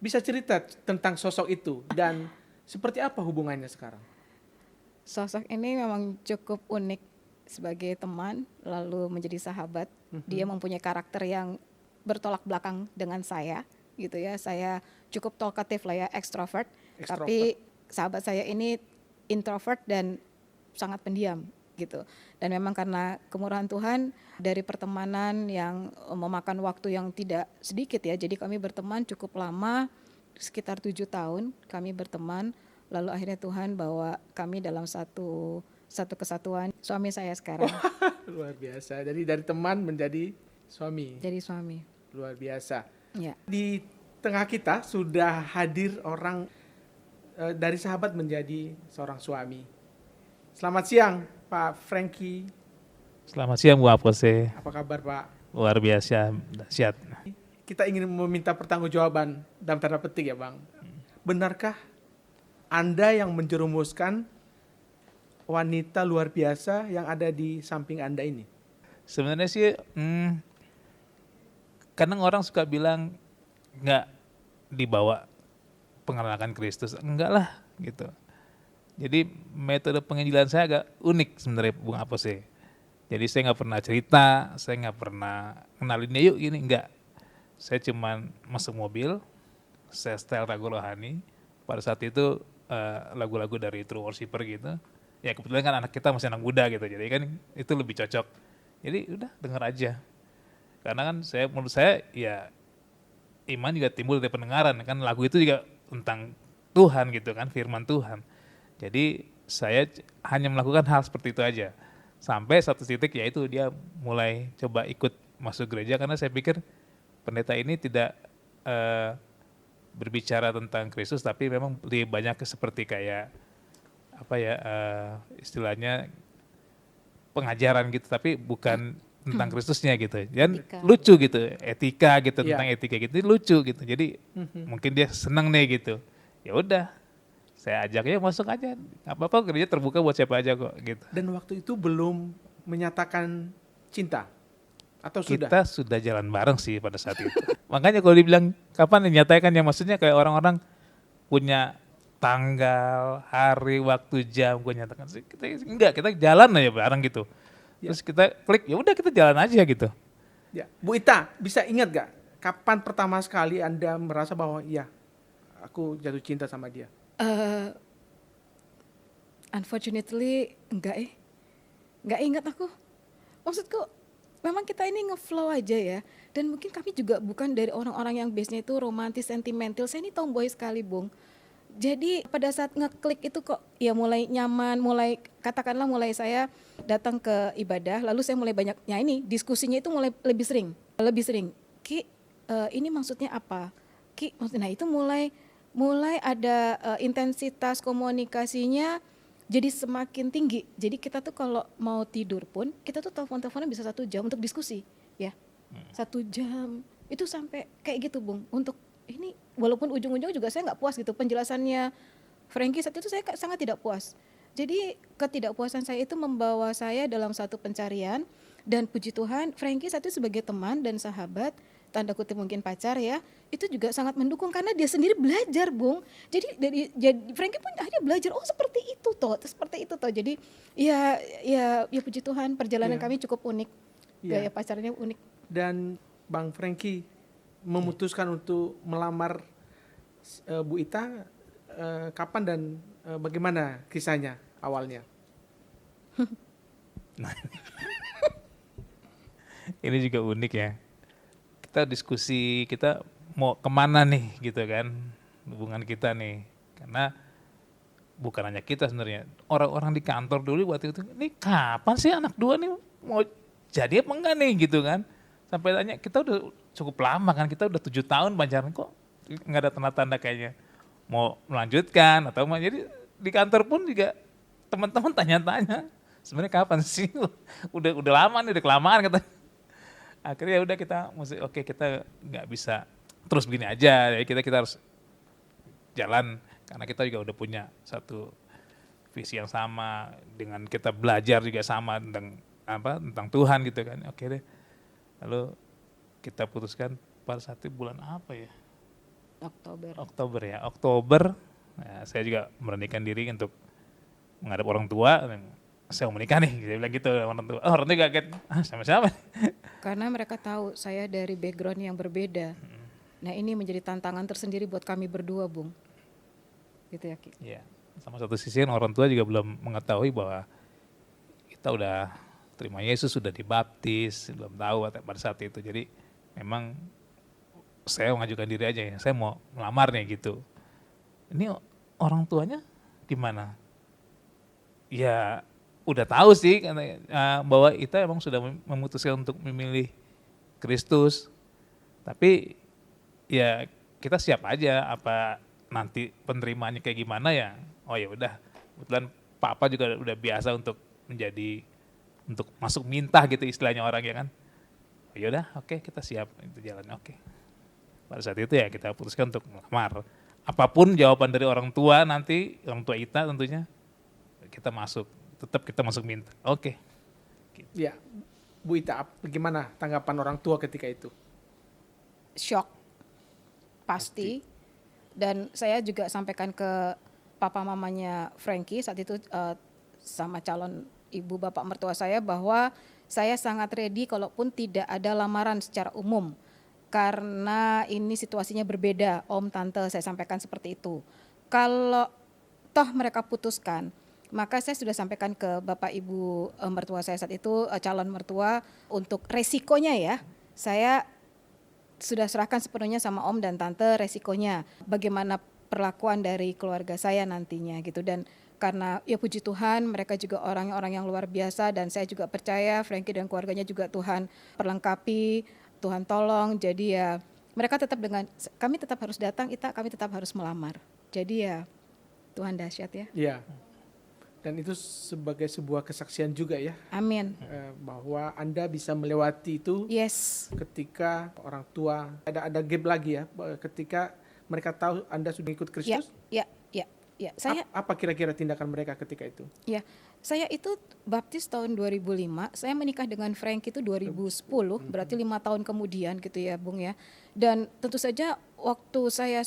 Bisa cerita tentang sosok itu dan seperti apa hubungannya sekarang? Sosok ini memang cukup unik sebagai teman, lalu menjadi sahabat. Dia mempunyai karakter yang bertolak belakang dengan saya, gitu ya. Saya cukup talkative lah ya, extrovert. Tapi sahabat saya ini introvert dan sangat pendiam gitu. Dan memang karena kemurahan Tuhan dari pertemanan yang memakan waktu yang tidak sedikit ya. Jadi kami berteman cukup lama, sekitar 7 tahun kami berteman. Lalu akhirnya Tuhan bawa kami dalam satu kesatuan, suami saya sekarang. Luar biasa. Jadi dari teman menjadi suami. Jadi suami. Luar biasa. Ya. Di tengah kita sudah hadir orang dari sahabat menjadi seorang suami. Selamat siang, Pak Frankie. Selamat siang, Bu Apose. Apa kabar, Pak? Luar biasa, dahsyat. Kita ingin meminta pertanggungjawaban dalam tanda petik ya, Bang. Benarkah Anda yang menjerumuskan wanita luar biasa yang ada di samping Anda ini? Sebenarnya sih, kadang orang suka bilang nggak dibawa pengenalan Kristus, enggak lah gitu. Jadi metode penginjilan saya agak unik sebenarnya, Bung Apose. Jadi saya nggak pernah cerita, saya nggak pernah kenalin dia yuk gini, enggak. Saya cuman masuk mobil, saya setel lagu rohani. Pada saat itu lagu-lagu dari True Worshipper gitu. Ya kebetulan kan anak kita masih anak muda gitu, jadi kan itu lebih cocok. Jadi udah denger aja. Karena kan menurut saya ya iman juga timbul dari pendengaran. Kan lagu itu juga tentang Tuhan gitu kan, firman Tuhan. Jadi saya hanya melakukan hal seperti itu aja. Sampai satu titik yaitu dia mulai coba ikut masuk gereja karena saya pikir pendeta ini tidak berbicara tentang Kristus, tapi memang lebih banyak seperti kayak apa ya istilahnya pengajaran gitu, tapi bukan tentang Kristusnya gitu. Dan Etika. lucu gitu, etika gitu, Iya. tentang etika gitu lucu gitu. Jadi mungkin dia seneng nih gitu. Ya udah, saya ajaknya masuk aja. Nggak apa-apa, gereja terbuka buat siapa aja kok gitu. Dan waktu itu belum menyatakan cinta atau sudah? Kita sudah jalan bareng sih pada saat itu. Makanya kalau dibilang kapan dinyatakan, ya maksudnya kayak orang-orang punya tanggal, hari, waktu, jam gue nyatakan sih. Kita jalan aja bareng gitu. Ya. Terus kita klik, ya udah kita jalan aja gitu. Ya, Bu Ita, bisa ingat gak kapan pertama sekali Anda merasa bahwa ya aku jatuh cinta sama dia? Unfortunately nggak ingat aku. Maksudku memang kita ini ngeflow aja ya. Dan mungkin kami juga bukan dari orang-orang yang base-nya itu romantis, sentimental. Saya ini tomboy sekali, Bung. Jadi pada saat ngeklik itu kok ya mulai nyaman, katakanlah mulai saya datang ke ibadah, lalu saya mulai banyak, ya ini diskusinya itu mulai lebih sering. Ki, ini maksudnya apa? Ki, nah itu mulai ada intensitas komunikasinya jadi semakin tinggi. Jadi kita tuh kalau mau tidur pun kita tuh telepon-teleponan bisa 1 jam untuk diskusi, ya 1 jam itu sampai kayak gitu, Bung. Untuk ini walaupun ujung-ujung juga saya nggak puas gitu penjelasannya Frankie saat itu, saya sangat tidak puas. Jadi ketidakpuasan saya itu membawa saya dalam satu pencarian, dan puji Tuhan Frankie saat itu sebagai teman dan sahabat, tanda kutip mungkin pacar ya, itu juga sangat mendukung karena dia sendiri belajar, Bung. Jadi Frankie pun akhirnya belajar, oh seperti itu toh. Jadi ya puji Tuhan perjalanan Iya. kami cukup unik. Iya. Gaya pacarnya unik. Dan Bang Frankie memutuskan untuk melamar Bu Ita kapan dan bagaimana kisahnya awalnya? Ini juga unik ya. Kita diskusi, kita mau kemana nih gitu kan, hubungan kita nih. Karena bukan hanya kita sebenarnya, orang-orang di kantor dulu waktu itu, ini kapan sih anak 2 nih mau jadi apa enggak nih gitu kan. Sampai tanya, kita udah cukup lama kan, kita udah 7 tahun pacaran kok nggak ada tanda-tanda kayaknya mau melanjutkan atau mau. Jadi di kantor pun juga teman-teman tanya-tanya, sebenarnya kapan sih? udah lama nih, udah kelamaan katanya. Akhirnya udah kita oke, kita nggak bisa terus begini aja, ya kita harus jalan karena kita juga udah punya satu visi yang sama, dengan kita belajar juga sama tentang Tuhan gitu kan. Oke deh, lalu kita putuskan pada saat itu bulan apa ya? Oktober ya. Nah, saya juga memberanikan diri untuk menghadap orang tua. Saya mau menikah nih, dia bilang gitu orang tua. Orang tua kaget, sama siapa? Karena mereka tahu saya dari background yang berbeda. Nah ini menjadi tantangan tersendiri buat kami berdua, Bung. Gitu ya, Ki. Iya, sama satu sisi kan orang tua juga belum mengetahui bahwa kita udah terima Yesus, sudah dibaptis, belum tahu pada saat itu. Jadi memang saya mengajukan diri aja ya, saya mau melamar nih gitu. Ini orang tuanya gimana? Ya udah tahu sih bahwa kita emang sudah memutuskan untuk memilih Kristus. Tapi ya kita siap aja apa nanti penerimaannya kayak gimana ya. Oh ya udah, kebetulan papa juga udah biasa untuk masuk minta gitu istilahnya orang ya kan. Ya udah, oke, kita siap itu jalannya, oke. Pada saat itu ya kita putuskan untuk melamar. Apapun jawaban dari orang tua nanti, orang tua Ita tentunya, kita masuk minta. Oke. Ya, Bu Ita, bagaimana tanggapan orang tua ketika itu? Shock pasti. Dan saya juga sampaikan ke papa mamanya Frankie saat itu sama calon ibu bapak mertua saya bahwa saya sangat ready kalaupun tidak ada lamaran secara umum. karena ini situasinya berbeda, om, tante, saya sampaikan seperti itu. Kalau toh mereka putuskan, maka saya sudah sampaikan ke bapak ibu mertua saya saat itu, calon mertua, untuk resikonya ya, saya sudah serahkan sepenuhnya sama om dan tante resikonya, bagaimana perlakuan dari keluarga saya nantinya gitu. Dan karena ya puji Tuhan mereka juga orang-orang yang luar biasa, dan saya juga percaya Frankie dan keluarganya juga Tuhan perlengkapi, Tuhan tolong. Jadi ya mereka tetap dengan, kami tetap harus datang, kami tetap harus melamar. Jadi ya Tuhan dahsyat ya. Iya. Dan itu sebagai sebuah kesaksian juga ya, Amin. bahwa Anda bisa melewati itu Yes. ketika orang tua ada gap lagi ya, ketika mereka tahu Anda sudah ikut Ya, Kristus. ya. Saya Apa kira-kira tindakan mereka ketika itu? ya, saya itu baptis tahun 2005, saya menikah dengan Frank itu 2010, berarti 5 tahun kemudian gitu ya, Bung ya. Dan tentu saja waktu saya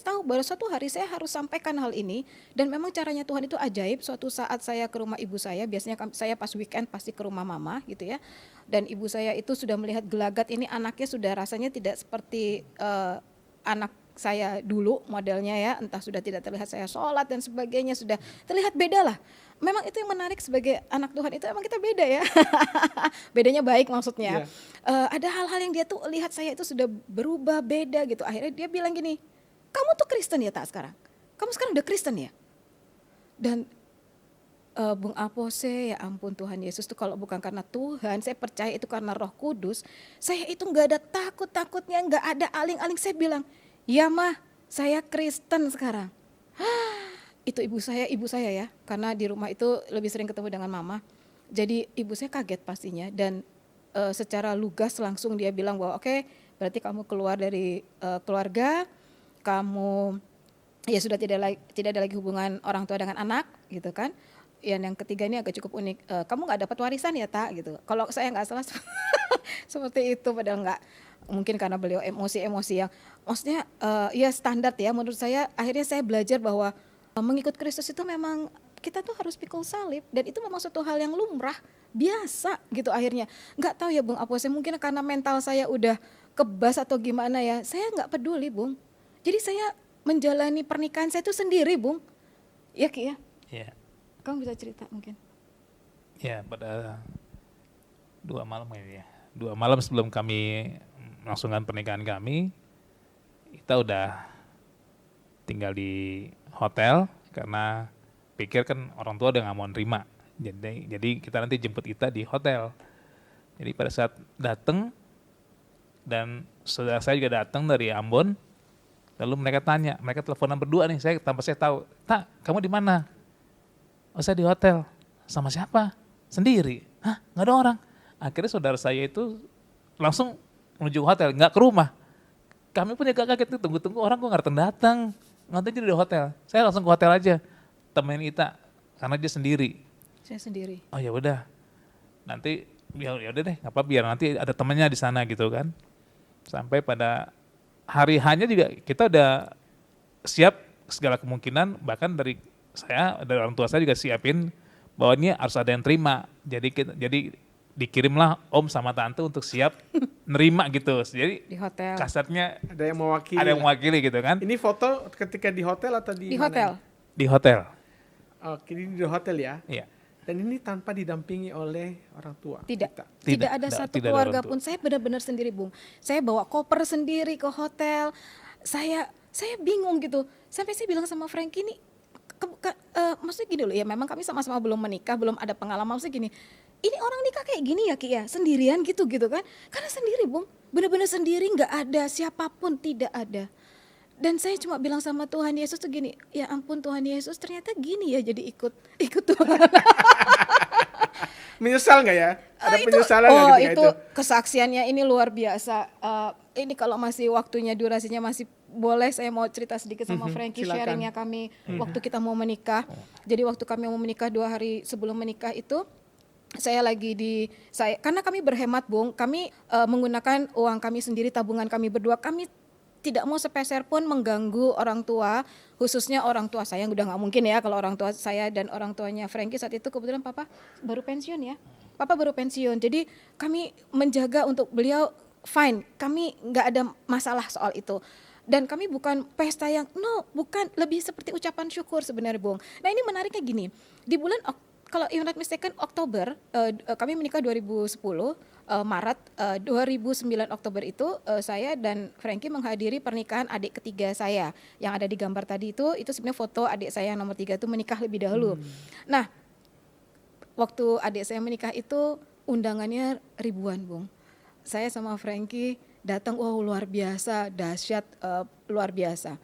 tahu baru suatu hari saya harus sampaikan hal ini, dan memang caranya Tuhan itu ajaib. Suatu saat saya ke rumah ibu saya, biasanya saya pas weekend pasti ke rumah mama gitu ya. Dan ibu saya itu sudah melihat gelagat ini, anaknya sudah rasanya tidak seperti anak saya dulu modelnya ya, entah sudah tidak terlihat saya sholat dan sebagainya, sudah terlihat beda lah. Memang itu yang menarik sebagai anak Tuhan, itu emang kita beda ya. Bedanya baik maksudnya. Ada hal-hal yang dia tuh lihat saya itu sudah berubah, beda gitu. Akhirnya dia bilang gini, kamu tuh Kristen ya tak sekarang? Kamu sekarang udah Kristen ya? Dan Bung Apose, ya ampun, Tuhan Yesus tuh kalau bukan karena Tuhan, saya percaya itu karena Roh Kudus, saya itu nggak ada takut-takutnya, nggak ada aling-aling. Saya bilang, ya mah, saya Kristen sekarang. Itu ibu saya ya, karena di rumah itu lebih sering ketemu dengan mama. Jadi ibu saya kaget pastinya, dan secara lugas langsung dia bilang bahwa oke, berarti kamu keluar dari keluarga, kamu ya sudah tidak ada lagi hubungan orang tua dengan anak gitu kan. Yang ketiga ini agak cukup unik, kamu nggak dapat warisan ya tak gitu. Kalau saya nggak salah seperti itu, padahal nggak, mungkin karena beliau emosi yang maksudnya ya standar ya menurut saya. Akhirnya saya belajar bahwa mengikut Kristus itu memang kita tuh harus pikul salib, dan itu memang suatu hal yang lumrah biasa gitu. Akhirnya nggak tahu ya Bung Apose, mungkin karena mental saya udah kebas atau gimana ya, saya nggak peduli Bung. Jadi saya menjalani pernikahan saya itu sendiri Bung. Ya Ki ya. Ya. Kamu bisa cerita mungkin. Ya, pada 2 malam ini ya. 2 malam sebelum kami melangsungkan pernikahan kami, kita udah tinggal di hotel karena pikir kan orang tua udah nggak mau nerima. Jadi kita nanti jemput kita di hotel. Jadi pada saat datang, dan saudara saya juga datang dari Ambon, lalu mereka tanya, mereka teleponan berdua nih, tanpa saya tahu, tak, kamu di mana? Oh, saya di hotel. Sama siapa? Sendiri. Hah, nggak ada orang. Akhirnya saudara saya itu langsung menuju hotel, nggak ke rumah. Kami pun agak kaget, tunggu-tunggu orang kok nggak datang. Nanti di hotel. Saya langsung ke hotel aja, temenin Ita, karena dia sendiri. Saya sendiri. Oh ya udah, nanti ya udah deh, nggak apa, biar nanti ada temennya di sana gitu kan. Sampai pada hari hanya juga kita udah siap segala kemungkinan, bahkan dari orang tua saya juga siapin bahwa ini harus ada yang terima. Jadi dikirimlah om sama tante untuk siap nerima gitu. Jadi Di hotel. kasarnya Ada yang mewakili. ada yang mewakili gitu kan. Ini foto ketika di hotel atau di Di mana hotel. ini? Di hotel. Oke, ini di hotel ya. Iya. Dan ini tanpa didampingi oleh orang tua. Tidak. kita. Tidak ada satu tidak ada keluarga orang tua. pun. Saya benar-benar sendiri Bung. Saya bawa koper sendiri ke hotel. Saya bingung gitu. Sampai saya bilang sama Frankie, ini maksudnya gini loh ya, memang kami sama-sama belum menikah, belum ada pengalaman. Maksudnya gini, ini orang nikah kayak gini ya Ki ya, sendirian gitu kan. Karena sendiri Bung, benar-benar sendiri, nggak ada siapapun, tidak ada. Dan saya cuma bilang sama Tuhan Yesus tuh gini, ya ampun Tuhan Yesus, ternyata gini ya jadi ikut Tuhan. Menyesal nggak ya? Ada Itu- penyesalan nggak ketika itu itu? kesaksiannya ini luar biasa. Ini kalau masih waktunya, durasinya masih boleh, saya mau cerita sedikit sama Frankie, silakan. sharingnya kami waktu kita mau menikah. Jadi waktu kami mau menikah 2 hari sebelum menikah itu, karena kami berhemat Bung, kami menggunakan uang kami sendiri, tabungan kami berdua. Kami tidak mau sepeser pun mengganggu orang tua, khususnya orang tua saya, yang udah nggak mungkin ya kalau orang tua saya dan orang tuanya Frankie saat itu kebetulan Papa baru pensiun ya. Papa baru pensiun, jadi kami menjaga untuk beliau fine, kami nggak ada masalah soal itu. Dan kami bukan pesta yang, no, bukan, lebih seperti ucapan syukur sebenarnya, Bung. Nah ini menariknya gini, di bulan kalau if not mistaken Oktober, kami menikah 2010, Maret 2009 Oktober itu saya dan Frankie menghadiri pernikahan adik ketiga saya yang ada di gambar tadi itu sebenarnya foto adik saya yang nomor 3 itu menikah lebih dahulu. Nah waktu adik saya menikah itu undangannya ribuan, Bung. Saya sama Frankie datang, wow luar biasa, dahsyat, luar biasa.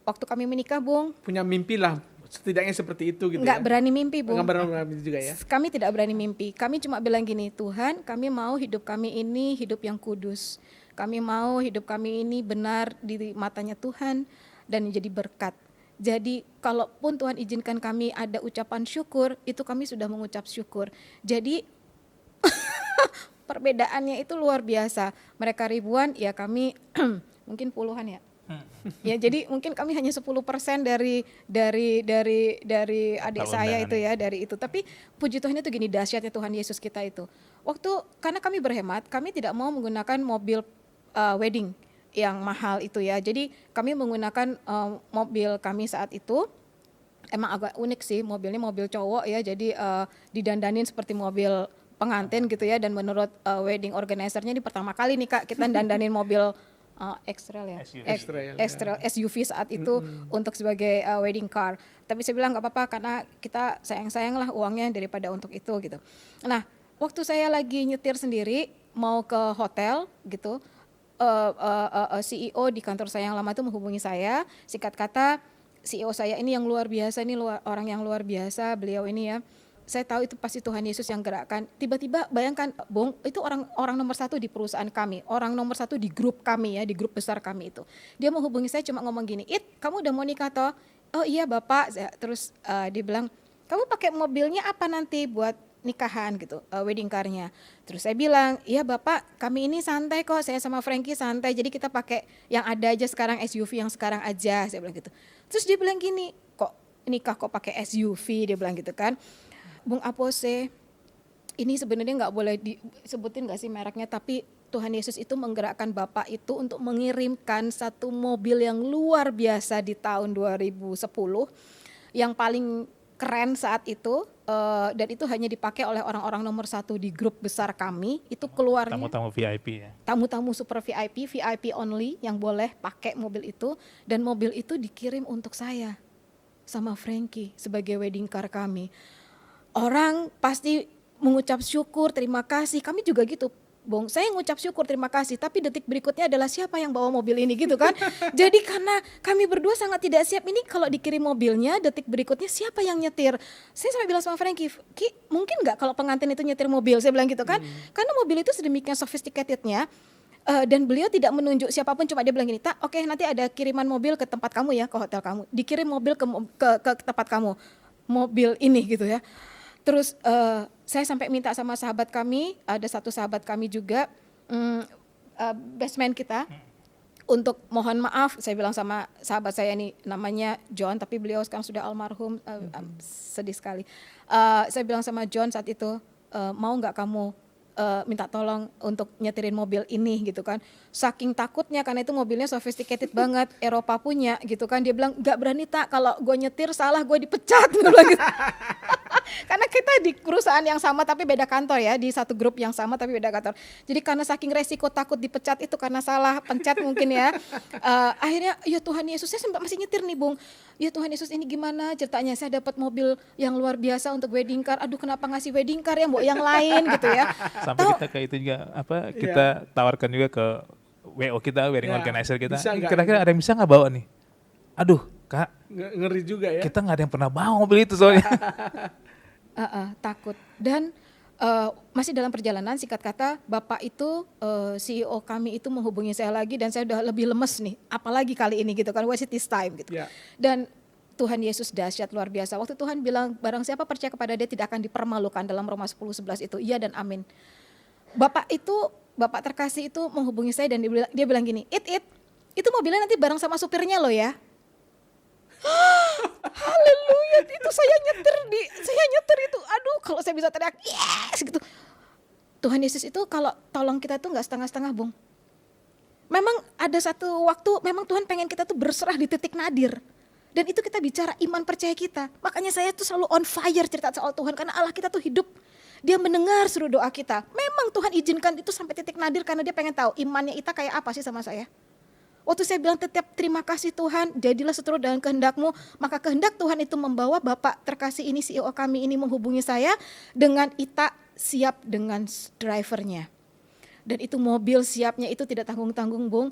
Waktu kami menikah, Bung, Punya mimpi lah, setidaknya seperti itu gitu nggak ya. berani mimpi, Bung. Nggak berani juga ya. Kami tidak berani mimpi. Kami cuma bilang gini, Tuhan, kami mau hidup kami ini hidup yang kudus. Kami mau hidup kami ini benar di matanya Tuhan dan menjadi berkat. Jadi kalaupun Tuhan izinkan kami ada ucapan syukur, itu kami sudah mengucap syukur. Jadi perbedaannya itu luar biasa. Mereka ribuan, ya kami mungkin puluhan ya. Ya jadi mungkin kami hanya 10% dari adik Kalau saya undangan itu ya, dari itu. Tapi puji Tuhan itu gini, dahsyatnya Tuhan Yesus kita itu. Karena kami berhemat, kami tidak mau menggunakan mobil wedding yang mahal itu ya. Jadi kami menggunakan mobil kami saat itu. Emang agak unik sih, mobilnya mobil cowok ya. Jadi didandanin seperti mobil pengantin gitu ya. Dan menurut wedding organizer-nya ini pertama kali nih Kak kita dandanin mobil X-Trail ya, X-Trail, SUV saat itu untuk sebagai wedding car. Tapi saya bilang nggak apa-apa karena kita sayang-sayang lah uangnya daripada untuk itu gitu. Nah waktu saya lagi nyetir sendiri mau ke hotel gitu, CEO di kantor saya yang lama itu menghubungi saya. Singkat kata CEO saya ini yang luar biasa, ini orang yang luar biasa beliau ini ya. Saya tahu itu pasti Tuhan Yesus yang gerakkan. Tiba-tiba bayangkan, Bung, itu orang nomor 1 di perusahaan kami, orang nomor 1 di grup kami ya, di grup besar kami itu. Dia menghubungi saya cuma ngomong gini, kamu udah mau nikah toh? Oh iya Bapak. Terus dia bilang, kamu pakai mobilnya apa nanti buat nikahan gitu, wedding car-nya. Terus saya bilang, iya Bapak, kami ini santai kok, saya sama Frankie santai, jadi kita pakai yang ada aja sekarang, SUV yang sekarang aja, saya bilang gitu. Terus dia bilang gini, kok nikah kok pakai SUV, dia bilang gitu kan. Bung Apose, ini sebenarnya nggak boleh disebutin nggak sih mereknya, tapi Tuhan Yesus itu menggerakkan Bapak itu untuk mengirimkan satu mobil yang luar biasa di tahun 2010, yang paling keren saat itu, dan itu hanya dipakai oleh orang-orang nomor 1 di grup besar kami, itu keluarnya. Tamu-tamu VIP ya. Tamu-tamu super VIP, VIP only yang boleh pakai mobil itu, dan mobil itu dikirim untuk saya sama Frankie sebagai wedding car kami. Orang pasti mengucap syukur, terima kasih. Kami juga gitu, Bung. Saya mengucap syukur, terima kasih. Tapi detik berikutnya adalah siapa yang bawa mobil ini gitu kan. Jadi karena kami berdua sangat tidak siap, ini kalau dikirim mobilnya, detik berikutnya siapa yang nyetir. Saya sampai bilang sama Frankie, mungkin gak kalau pengantin itu nyetir mobil? Saya bilang gitu kan. Karena mobil itu sedemikian sophisticatednya. Dan beliau tidak menunjuk siapapun, cuma dia bilang gini, oke, nanti ada kiriman mobil ke tempat kamu ya, ke hotel kamu. Dikirim mobil ke tempat kamu. Mobil ini gitu ya. Terus saya sampai minta sama sahabat kami, ada satu sahabat kami juga, best man kita, untuk mohon maaf, saya bilang sama sahabat saya ini namanya John, tapi beliau sekarang sudah almarhum, sedih sekali. Saya bilang sama John saat itu, mau nggak kamu minta tolong untuk nyetirin mobil ini gitu kan. Saking takutnya karena itu mobilnya sophisticated banget, Eropa punya gitu kan. Dia bilang nggak berani tak, kalau gue nyetir salah gue dipecat. Gitu. Karena kita di perusahaan yang sama tapi beda kantor ya, di satu grup yang sama tapi beda kantor. Jadi karena saking resiko takut dipecat itu karena salah pencet mungkin ya. Akhirnya ya Tuhan Yesus, saya sempat masih nyetir nih Bung. Ya Tuhan Yesus, ini gimana ceritanya, saya dapat mobil yang luar biasa untuk wedding car. Aduh kenapa ngasih wedding car ya, mau yang lain gitu ya. Sampai kita ke itu juga kita tawarkan juga ke WO kita, wedding organizer kita. Kira-kira ada yang bisa nggak bawa nih? Aduh Kak, ngeri juga ya. Kita nggak ada yang pernah bawa mobil itu soalnya. Takut. Dan masih dalam perjalanan, singkat kata Bapak itu CEO kami itu menghubungi saya lagi, dan saya udah lebih lemes nih, apalagi kali ini gitu kan, waste this time gitu. Dan Tuhan Yesus dahsyat luar biasa. Waktu Tuhan bilang barang siapa percaya kepada dia tidak akan dipermalukan, dalam Roma 10:11 itu, iya dan amin. Bapak terkasih itu menghubungi saya dan dia bilang gini, itu mobilnya nanti bareng sama supirnya loh ya. Haleluya, itu saya nyetir itu, aduh kalau saya bisa teriak yes gitu. Tuhan Yesus itu kalau tolong kita tuh nggak setengah-setengah Bung. Memang ada satu waktu memang Tuhan pengen kita tuh berserah di titik nadir. Dan itu kita bicara iman percaya kita. Makanya saya tuh selalu on fire cerita soal Tuhan karena Allah kita tuh hidup. Dia mendengar seluruh doa kita. Memang Tuhan izinkan itu sampai titik nadir karena dia pengen tahu imannya Ita kayak apa sih sama saya. Waktu saya bilang tetap terima kasih Tuhan, jadilah seturut dengan kehendak-Mu, maka kehendak Tuhan itu membawa Bapak terkasih ini CEO kami ini menghubungi saya dengan Ita siap dengan drivernya. Dan itu mobil siapnya itu tidak tanggung-tanggung Bung.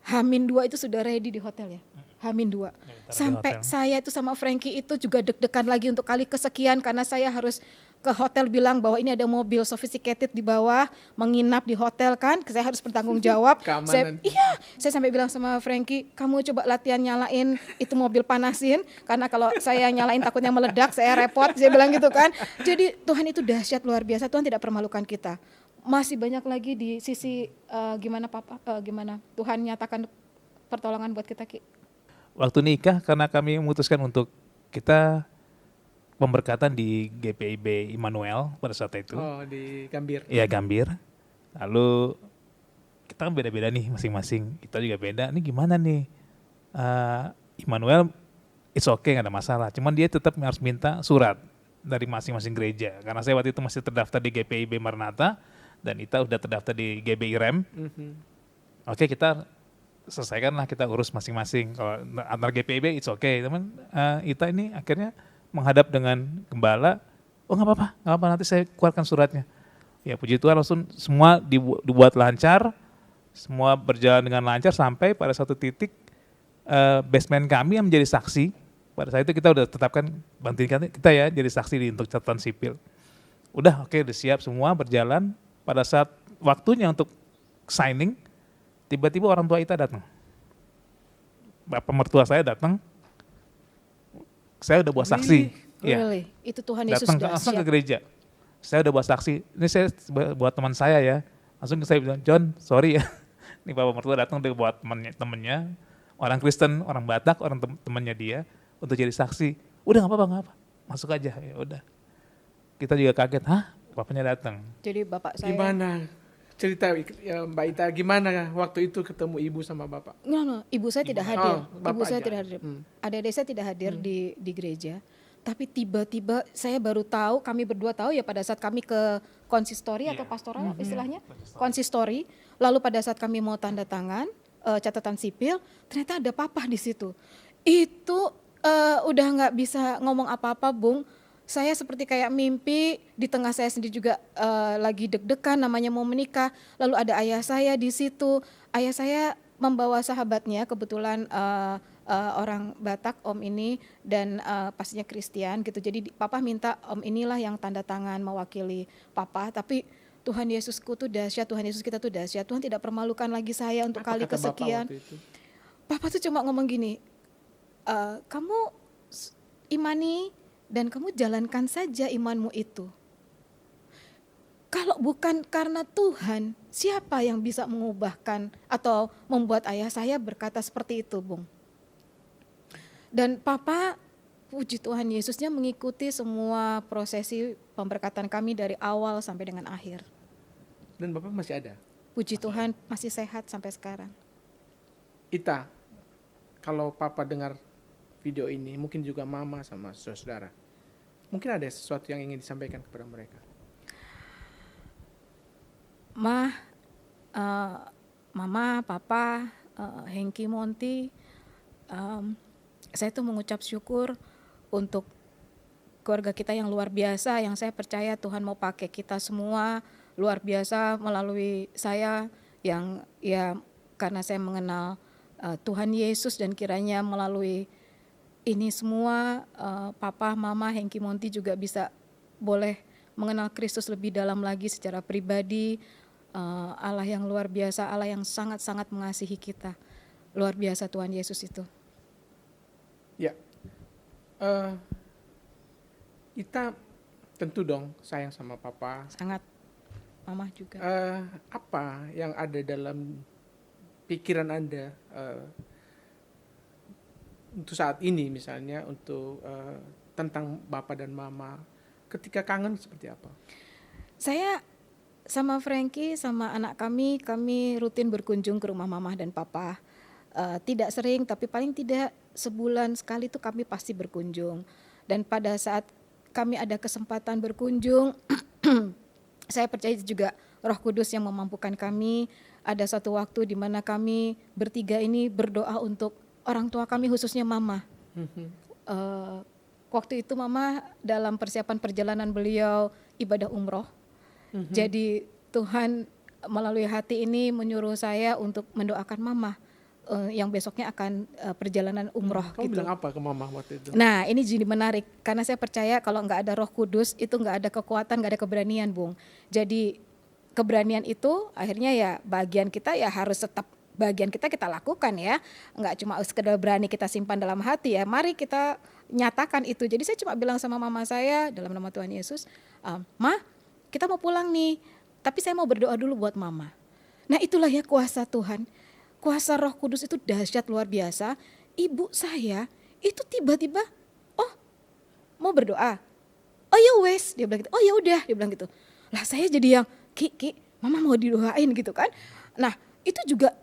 H-2 itu sudah ready di hotel ya. H-2. Sampai saya itu sama Frankie itu juga deg-degan lagi untuk kali kesekian karena saya harus ke hotel bilang bahwa ini ada mobil sophisticated di bawah, menginap di hotel kan, saya harus bertanggung jawab. Saya sampai bilang sama Frankie, kamu coba latihan nyalain itu mobil panasin, karena kalau saya nyalain takutnya meledak, saya repot, saya bilang gitu kan. Jadi Tuhan itu dahsyat luar biasa, Tuhan tidak permalukan kita. Masih banyak lagi di sisi gimana Tuhan nyatakan pertolongan buat kita, Ki. Waktu nikah karena kami memutuskan untuk kita pemberkatan di GPIB Immanuel pada saat itu. Oh, di Gambir. Iya, Gambir. Lalu kita kan beda-beda nih masing-masing. Kita juga beda. Ini gimana nih? Immanuel it's okay, gak ada masalah. Cuman dia tetap harus minta surat dari masing-masing gereja. Karena saya waktu itu masih terdaftar di GPIB Maranatha dan Ita udah terdaftar di GBI Rem. Oke, kita selesaikanlah, kita urus masing-masing. Kalau antar GPIB it's okay. Teman Ita ini akhirnya menghadap dengan gembala, oh nggak apa-apa, nanti saya keluarkan suratnya. Ya puji Tuhan langsung semua dibuat lancar, semua berjalan dengan lancar sampai pada satu titik basement kami yang menjadi saksi. Pada saat itu kita udah tetapkan bantuin kita ya jadi saksi untuk catatan sipil. Udah oke, udah siap semua berjalan. Pada saat waktunya untuk signing, tiba-tiba orang tua Ita datang. Bapak mertua saya datang. Saya udah buat saksi. Really? Itu Tuhan Yesus datang langsung ke gereja. Saya udah buat saksi. Ini saya buat teman saya ya. Langsung saya bilang, John, sorry ya. Ini bapak mertua datang udah buat temennya, orang Kristen, orang Batak, orang temannya dia untuk jadi saksi. Udah nggak apa-apa. Masuk aja. Ya udah. Kita juga kaget, hah? Bapaknya datang. Jadi bapak saya. Gimana? Cerita ya, Mbak Ita, gimana waktu itu ketemu ibu sama bapak? No, ibu saya tidak hadir. Ibu saya aja. tidak hadir. Adik-adik saya tidak hadir di gereja. Tapi tiba-tiba saya baru tahu, kami berdua tahu ya pada saat kami ke konsistori atau pastoral istilahnya, konsistori. Lalu pada saat kami mau tanda tangan catatan sipil, ternyata ada papa di situ. Itu udah nggak bisa ngomong apa-apa, Bung. Saya seperti kayak mimpi, di tengah saya sendiri juga lagi deg-degan namanya mau menikah. Lalu ada ayah saya di situ. Ayah saya membawa sahabatnya, kebetulan orang Batak, Om ini, dan pastinya Kristen gitu. Jadi papa minta Om inilah yang tanda tangan mewakili papa. Tapi Tuhan Yesusku tuh dahsyat, Tuhan Yesus kita tuh dahsyat. Tuhan tidak permalukan lagi saya untuk Apa kali kata bapak kesekian. waktu itu? Papa tuh cuma ngomong gini, kamu imani dan kamu jalankan saja imanmu itu. Kalau bukan karena Tuhan, siapa yang bisa mengubahkan atau membuat ayah saya berkata seperti itu, Bung? Dan Papa, puji Tuhan Yesusnya mengikuti semua prosesi pemberkatan kami dari awal sampai dengan akhir. Dan bapak masih ada? Puji Tuhan masih sehat sampai sekarang. Ita, kalau papa dengar video ini, mungkin juga mama sama saudara, mungkin ada sesuatu yang ingin disampaikan kepada mereka. Mama, Papa, Hengki, Monty, saya tuh mengucap syukur untuk keluarga kita yang luar biasa, yang saya percaya Tuhan mau pakai kita semua luar biasa melalui saya yang ya karena saya mengenal Tuhan Yesus dan kiranya melalui ini semua Papa, Mama, Hengki, Monty juga bisa boleh mengenal Kristus lebih dalam lagi secara pribadi. Allah yang luar biasa, Allah yang sangat-sangat mengasihi kita. Luar biasa Tuhan Yesus itu. Ya, Ita tentu dong sayang sama papa. Sangat, Mama juga. Apa yang ada dalam pikiran Anda untuk saat ini misalnya untuk tentang Bapak dan Mama ketika kangen seperti apa? Saya Sama Frankie, sama anak kami rutin berkunjung ke rumah mama dan papa. Tidak sering, tapi paling tidak sebulan sekali tuh kami pasti berkunjung. Dan pada saat kami ada kesempatan berkunjung, saya percaya juga Roh Kudus yang memampukan kami. Ada satu waktu di mana kami bertiga ini berdoa untuk orang tua kami, khususnya mama. Waktu itu mama dalam persiapan perjalanan beliau ibadah umroh. Jadi Tuhan melalui hati ini menyuruh saya untuk mendoakan mama yang besoknya akan perjalanan umroh. Kamu gitu. bilang apa ke mama waktu itu? Nah ini jadi menarik karena saya percaya kalau nggak ada Roh Kudus itu nggak ada kekuatan, nggak ada keberanian, Bung. Jadi keberanian itu akhirnya ya bagian kita ya harus tetap bagian kita lakukan ya, nggak cuma sekedar berani kita simpan dalam hati ya. Mari kita nyatakan itu. Jadi saya cuma bilang sama mama saya dalam nama Tuhan Yesus, Ma, kita mau pulang nih, tapi saya mau berdoa dulu buat mama. Nah itulah ya kuasa Tuhan. Kuasa Roh Kudus itu dahsyat luar biasa. Ibu saya itu tiba-tiba, oh mau berdoa. Oh ya wes, dia bilang gitu. Oh ya udah, dia bilang gitu. Lah saya jadi yang Ki, mama mau didoain gitu kan. Nah itu juga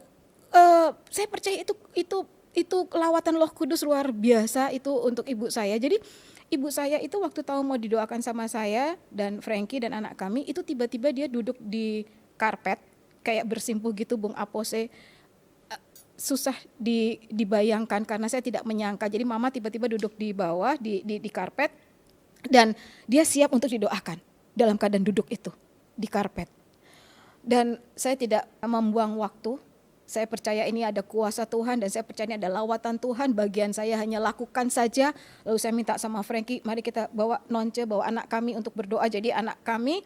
saya percaya itu lawatan Roh Kudus luar biasa itu untuk ibu saya. Jadi ibu saya itu waktu tahu mau didoakan sama saya dan Frankie dan anak kami, itu tiba-tiba dia duduk di karpet kayak bersimpuh gitu, Bung Apose. Susah dibayangkan karena saya tidak menyangka. Jadi mama tiba-tiba duduk di bawah di karpet dan dia siap untuk didoakan dalam keadaan duduk itu di karpet. Dan saya tidak membuang waktu. Saya percaya ini ada kuasa Tuhan dan saya percaya ini ada lawatan Tuhan. Bagian saya hanya lakukan saja. Lalu saya minta sama Frankie, mari kita bawa Nonce, bawa anak kami untuk berdoa. Jadi anak kami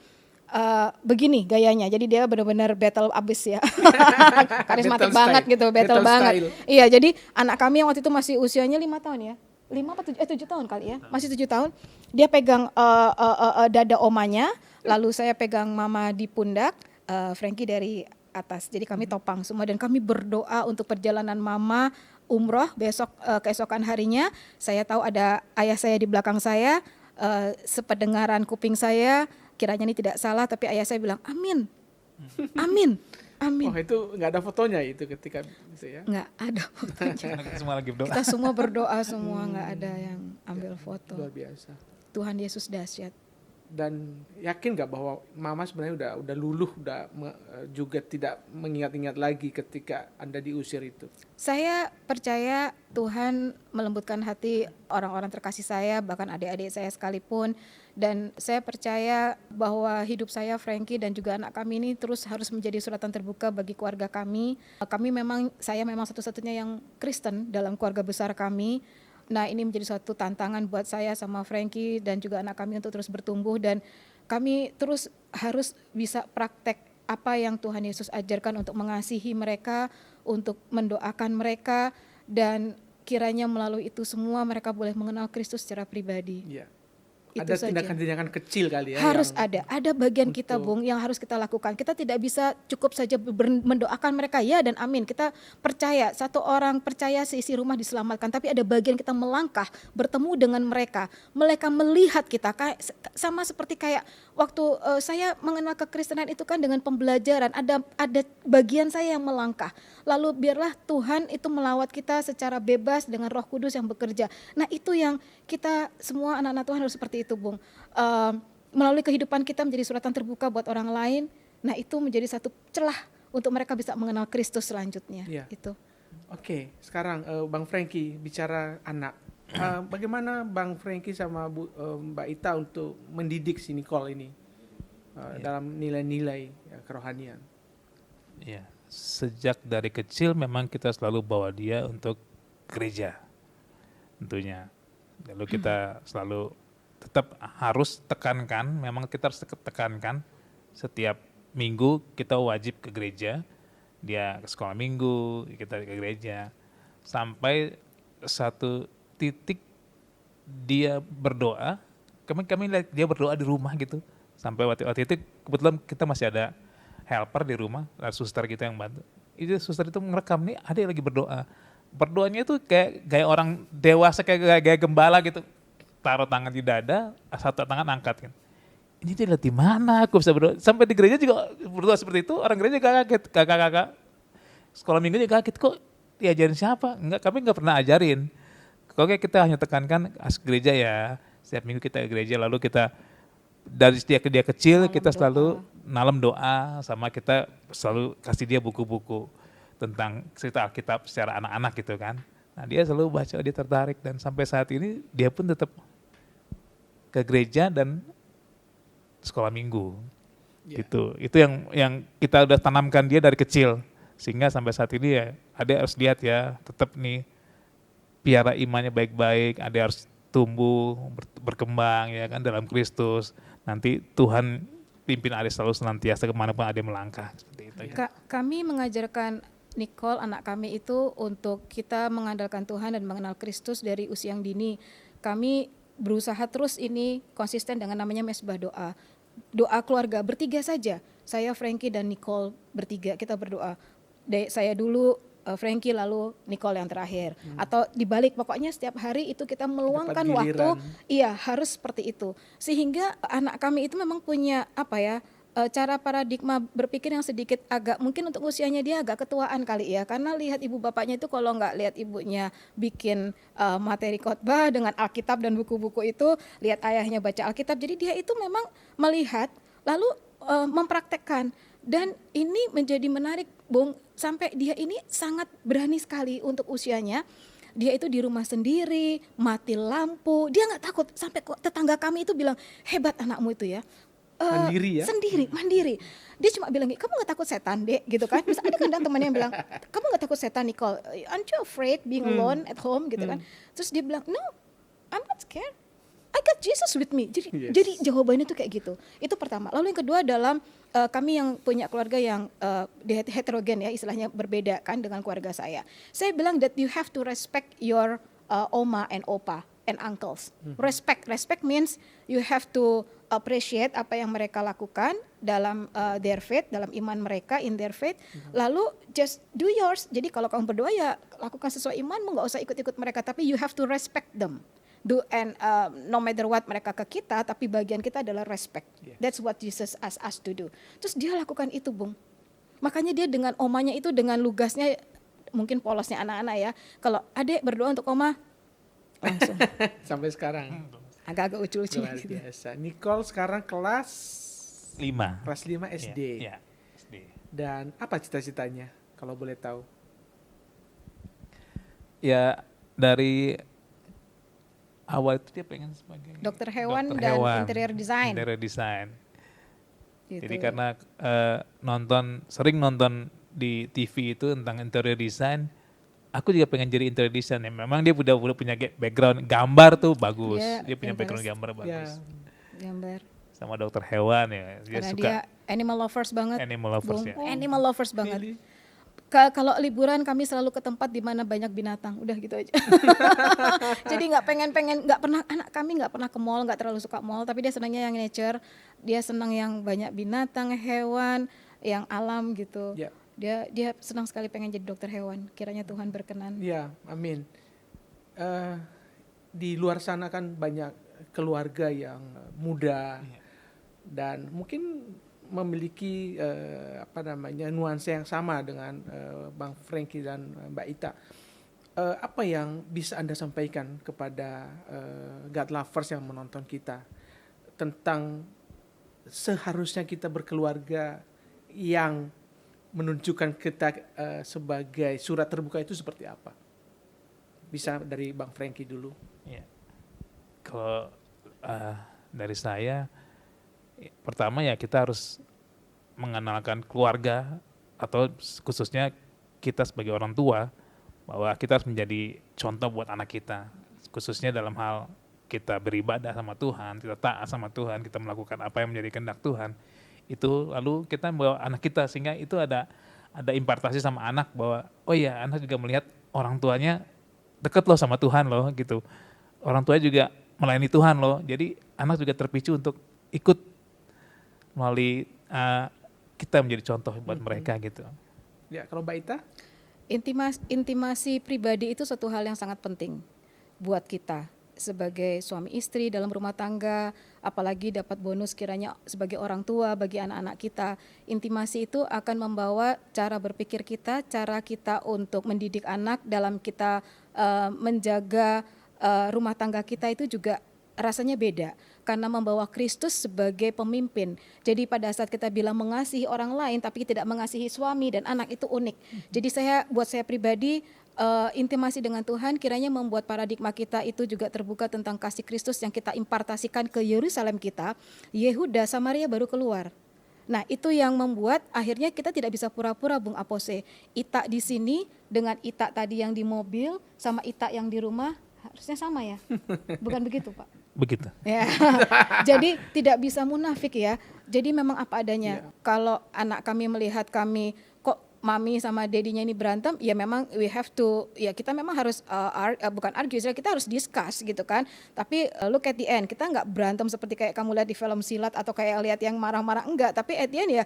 begini gayanya, jadi dia benar-benar battle abis ya. Karismatik Battle banget style. gitu, battle Battle banget. style. Iya, jadi anak kami yang waktu itu masih usianya 5 tahun ya. 7 tahun kali ya, masih 7 tahun. Dia pegang dada omanya, lalu saya pegang mama di pundak, Frankie dari atas. Jadi kami topang semua dan kami berdoa untuk perjalanan mama umroh besok, keesokan harinya. Saya tahu ada ayah saya di belakang saya, sependengaran kuping saya, kiranya ini tidak salah, tapi ayah saya bilang amin, amin, amin. Oh itu nggak ada fotonya itu ketika itu ya? Nggak ada fotonya. Kita semua lagi berdoa. Kita semua berdoa semua, nggak ada yang ambil foto. Luar biasa. Tuhan Yesus dahsyat. Dan yakin nggak bahwa mama sebenarnya udah luluh, juga tidak mengingat-ingat lagi ketika Anda diusir itu? Saya percaya Tuhan melembutkan hati orang-orang terkasih saya, bahkan adik-adik saya sekalipun. Dan saya percaya bahwa hidup saya, Frankie dan juga anak kami ini terus harus menjadi suratan terbuka bagi keluarga kami. Saya memang satu-satunya yang Kristen dalam keluarga besar kami. Nah ini menjadi suatu tantangan buat saya sama Frankie dan juga anak kami untuk terus bertumbuh. Dan kami terus harus bisa praktek apa yang Tuhan Yesus ajarkan untuk mengasihi mereka, untuk mendoakan mereka. Dan kiranya melalui itu semua mereka boleh mengenal Kristus secara pribadi. Iya. Itu Ada saja. tindakan-tindakan kecil kali ya? Harus yang ada bagian kita untuk- Bung yang harus kita lakukan. Kita tidak bisa cukup saja mendoakan mereka ya dan amin. Kita percaya, satu orang percaya seisi rumah diselamatkan, tapi ada bagian kita melangkah, bertemu dengan mereka melihat kita, sama seperti kayak waktu saya mengenal kekristenan itu kan dengan pembelajaran, ada bagian saya yang melangkah. Lalu biarlah Tuhan itu melawat kita secara bebas dengan Roh Kudus yang bekerja. Nah itu yang kita semua anak-anak Tuhan harus seperti itu Bung. Melalui kehidupan kita menjadi suratan terbuka buat orang lain. Nah itu menjadi satu celah untuk mereka bisa mengenal Kristus selanjutnya. Iya. Itu. Oke, sekarang Bang Frankie bicara anak. Bagaimana Bang Frankie sama Mbak Ita untuk mendidik si Nicole ini dalam nilai-nilai kerohanian? Iya, sejak dari kecil memang kita selalu bawa dia untuk gereja tentunya. Lalu kita selalu tetap harus tekankan, memang kita harus tekankan setiap minggu kita wajib ke gereja. Dia ke sekolah minggu, kita ke gereja. Sampai satu titik dia berdoa, kami lihat dia berdoa di rumah gitu. Sampai waktu itu kebetulan kita masih ada helper di rumah, suster kita yang bantu. Itu suster itu merekam nih, ada yang lagi berdoa. Berdoanya tuh kayak orang dewasa, kayak gembala gitu. Taruh tangan di dada, satu tangan angkat kan. ini dia lihat di mana aku bisa berdoa. Sampai di gereja juga berdoa seperti itu, orang gereja kaget, kakak-kakak sekolah minggu juga kaget, kok diajarin siapa? Enggak, kami nggak pernah ajarin. Oke, kita hanya tekankan gereja ya, setiap minggu kita ke gereja, lalu kita dari dia kecil Malam kita selalu doa. malam doa, sama kita selalu kasih dia buku-buku tentang cerita Alkitab secara anak-anak gitu kan. Nah dia selalu baca, dia tertarik, dan sampai saat ini dia pun tetap ke gereja dan sekolah minggu gitu. Itu yang kita udah tanamkan dia dari kecil, sehingga sampai saat ini ya adik harus lihat ya, tetap nih piara imannya baik-baik, adik harus tumbuh berkembang ya kan dalam Kristus. Nanti Tuhan pimpin adik selalu senantiasa kemanapun adik melangkah seperti itu ya. Kami mengajarkan Nicole, anak kami itu, untuk kita mengandalkan Tuhan dan mengenal Kristus dari usia yang dini. Kami berusaha terus ini konsisten dengan namanya mesbah doa. Doa keluarga bertiga saja. Saya, Frankie dan Nicole bertiga kita berdoa. Saya dulu, Frankie, lalu Nicole yang terakhir. Atau dibalik, pokoknya setiap hari itu kita meluangkan Dapat waktu. giliran. Iya, harus seperti itu. Sehingga anak kami itu memang punya cara paradigma berpikir yang sedikit agak, mungkin untuk usianya dia agak ketuaan kali ya, karena lihat ibu bapaknya itu, kalau nggak lihat ibunya bikin materi khotbah dengan Alkitab dan buku-buku itu, lihat ayahnya baca Alkitab, jadi dia itu memang melihat lalu mempraktekkan. Dan ini menjadi menarik, Bung, sampai dia ini sangat berani sekali untuk usianya. Dia itu di rumah sendiri, mati lampu, dia nggak takut. Sampai tetangga kami itu bilang, hebat anakmu itu ya. Mandiri ya? Mandiri. Dia cuma bilang, kamu nggak takut setan, Dek, gitu kan. Terus ada kadang temannya yang bilang, kamu nggak takut setan, Nicole? Aren't you afraid being alone at home, gitu kan. Terus dia bilang, no, I'm not scared. I got Jesus with me. Jadi jawabannya tuh kayak gitu. Itu pertama. Lalu yang kedua, dalam kami yang punya keluarga yang heterogen ya, istilahnya berbeda kan dengan keluarga saya. Saya bilang that you have to respect your oma and opa and uncles. Respect means you have to appreciate apa yang mereka lakukan dalam their faith, dalam iman mereka, in their faith. Lalu just do yours. Jadi kalau kamu berdoa ya lakukan sesuai imanmu, nggak usah ikut-ikut mereka, tapi you have to respect them. Do and no matter what mereka ke kita, tapi bagian kita adalah respect. That's what Jesus asked us to do. Terus dia lakukan itu, Bung. Makanya dia dengan omanya itu, dengan lugasnya, mungkin polosnya anak-anak ya. Kalau Adek berdoa untuk oma, langsung Sampai sekarang. agak-agak lucu-lucu Luar gitu. biasa. Nicole sekarang kelas 5. 5 SD. Ya, SD. Dan apa cita-citanya kalau boleh tahu? Ya dari awal itu dia pengen sebagai Dokter hewan dokter dan hewan, interior design. interior design. Gitu. Jadi karena sering nonton di TV itu tentang interior design, aku juga pengen jadi interior design. Ya, memang dia udah punya background gambar tuh bagus. Dia Dia punya background Pinterest. gambar bagus. Ya, Gambar. Sama dokter hewan ya, dia Karena suka dia animal lovers banget. animal lovers Bung. ya. Animal lovers banget. Really? Kalau liburan kami selalu ke tempat di mana banyak binatang, udah gitu aja. Jadi nggak pernah, anak kami nggak pernah ke mall, nggak terlalu suka mall, tapi dia senangnya yang nature, dia senang yang banyak binatang, hewan, yang alam gitu. Ya. Dia senang sekali pengen jadi dokter hewan. Kiranya Tuhan berkenan. Ya, amin. Di luar sana kan banyak keluarga yang muda dan mungkin memiliki nuansa yang sama dengan Bang Frankie dan Mbak Ita. Apa yang bisa Anda sampaikan kepada God lovers yang menonton kita tentang seharusnya kita berkeluarga yang menunjukkan kita sebagai surat terbuka itu seperti apa? Bisa dari Bang Frankie dulu. Ya. Kalau dari saya, pertama ya kita harus mengenalkan keluarga, atau khususnya kita sebagai orang tua, bahwa kita harus menjadi contoh buat anak kita, khususnya dalam hal kita beribadah sama Tuhan, kita taat sama Tuhan, kita melakukan apa yang menjadi kehendak Tuhan. Itu lalu kita membawa anak kita, sehingga itu ada impartasi sama anak bahwa oh ya, anak juga melihat orang tuanya deket loh sama Tuhan loh gitu. Orang tua juga melayani Tuhan loh. Jadi anak juga terpicu untuk ikut melalui kita menjadi contoh buat mereka gitu. Ya, kalau Mbak Ita? Intimasi pribadi itu suatu hal yang sangat penting buat kita. sebagai suami istri dalam rumah tangga, apalagi dapat bonus kiranya sebagai orang tua bagi anak-anak kita. Intimasi itu akan membawa cara berpikir kita, cara kita untuk mendidik anak dalam kita menjaga rumah tangga kita itu juga rasanya beda karena membawa Kristus sebagai pemimpin. Jadi pada saat kita bilang mengasihi orang lain tapi tidak mengasihi suami dan anak itu unik. Jadi buat saya pribadi intimasi dengan Tuhan kiranya membuat paradigma kita itu juga terbuka tentang kasih Kristus yang kita impartasikan ke Yerusalem kita. Yehuda, Samaria baru keluar. Nah, itu yang membuat akhirnya kita tidak bisa pura-pura, Bung Apose. Ita di sini dengan Ita tadi yang di mobil sama Ita yang di rumah harusnya sama ya. Bukan begitu, Pak? Begitu. Ya. Jadi tidak bisa munafik ya. Jadi memang apa adanya. Kalau anak kami melihat kami kok mami sama dedinya ini berantem, ya memang we have to, ya kita memang harus bukan argue, kita harus discuss gitu kan. Tapi look at the end, kita nggak berantem seperti kayak kamu lihat di film silat atau kayak lihat yang marah-marah, enggak. Tapi at the end ya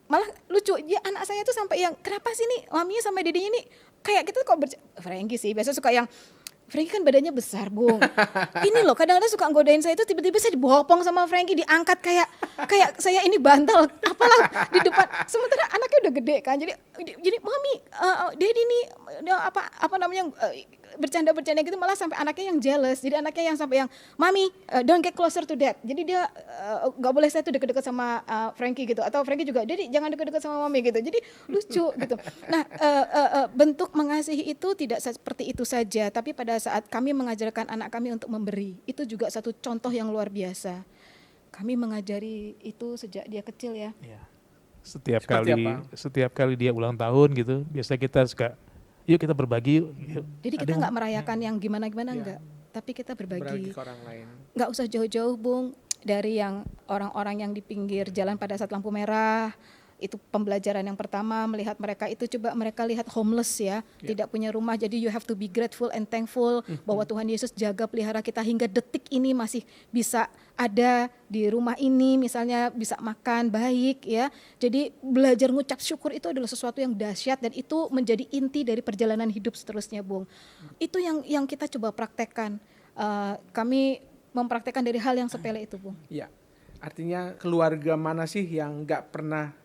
malah lucu. Ya anak saya tuh sampai yang kenapa sih nih maminya sama dedinya ini kayak kita kok Frankie sih biasa suka yang Frankie kan badannya besar, Bung. Ini loh, kadang-kadang suka nggodain saya itu tiba-tiba saya dibopong sama Frankie, diangkat kayak saya ini bantal, apalah di depan. Sementara anaknya udah gede kan. Jadi mami, daddy nih apa namanya bercanda-bercanda gitu malah sampai anaknya yang jealous. Jadi anaknya yang sampai yang mami don't get closer to dad. Jadi dia nggak boleh saya tuh deket-deket sama Frankie gitu. Atau Frankie juga, daddy jangan deket-deket sama mami gitu. Jadi lucu gitu. Nah bentuk mengasihi itu tidak seperti itu saja, tapi pada saat kami mengajarkan anak kami untuk memberi, itu juga satu contoh yang luar biasa. Kami mengajari itu sejak dia kecil ya. Ya. Setiap Seperti kali dia ulang tahun gitu, biasa kita suka, yuk kita berbagi yuk. Jadi kita nggak merayakan yang gimana-gimana enggak, tapi kita berbagi. ke orang lain. Nggak usah jauh-jauh, Bung, dari yang orang-orang yang di pinggir jalan pada saat lampu merah. Itu pembelajaran yang pertama, melihat mereka itu, coba mereka lihat homeless ya, tidak punya rumah. Jadi you have to be grateful and thankful bahwa Tuhan Yesus jaga pelihara kita hingga detik ini masih bisa ada di rumah ini, misalnya bisa makan baik ya. Jadi belajar ngucap syukur itu adalah sesuatu yang dahsyat dan itu menjadi inti dari perjalanan hidup seterusnya, Bung. Itu yang kita coba praktekkan. Kami mempraktekkan dari hal yang sepele itu, Bung. Ya, artinya keluarga mana sih yang nggak pernah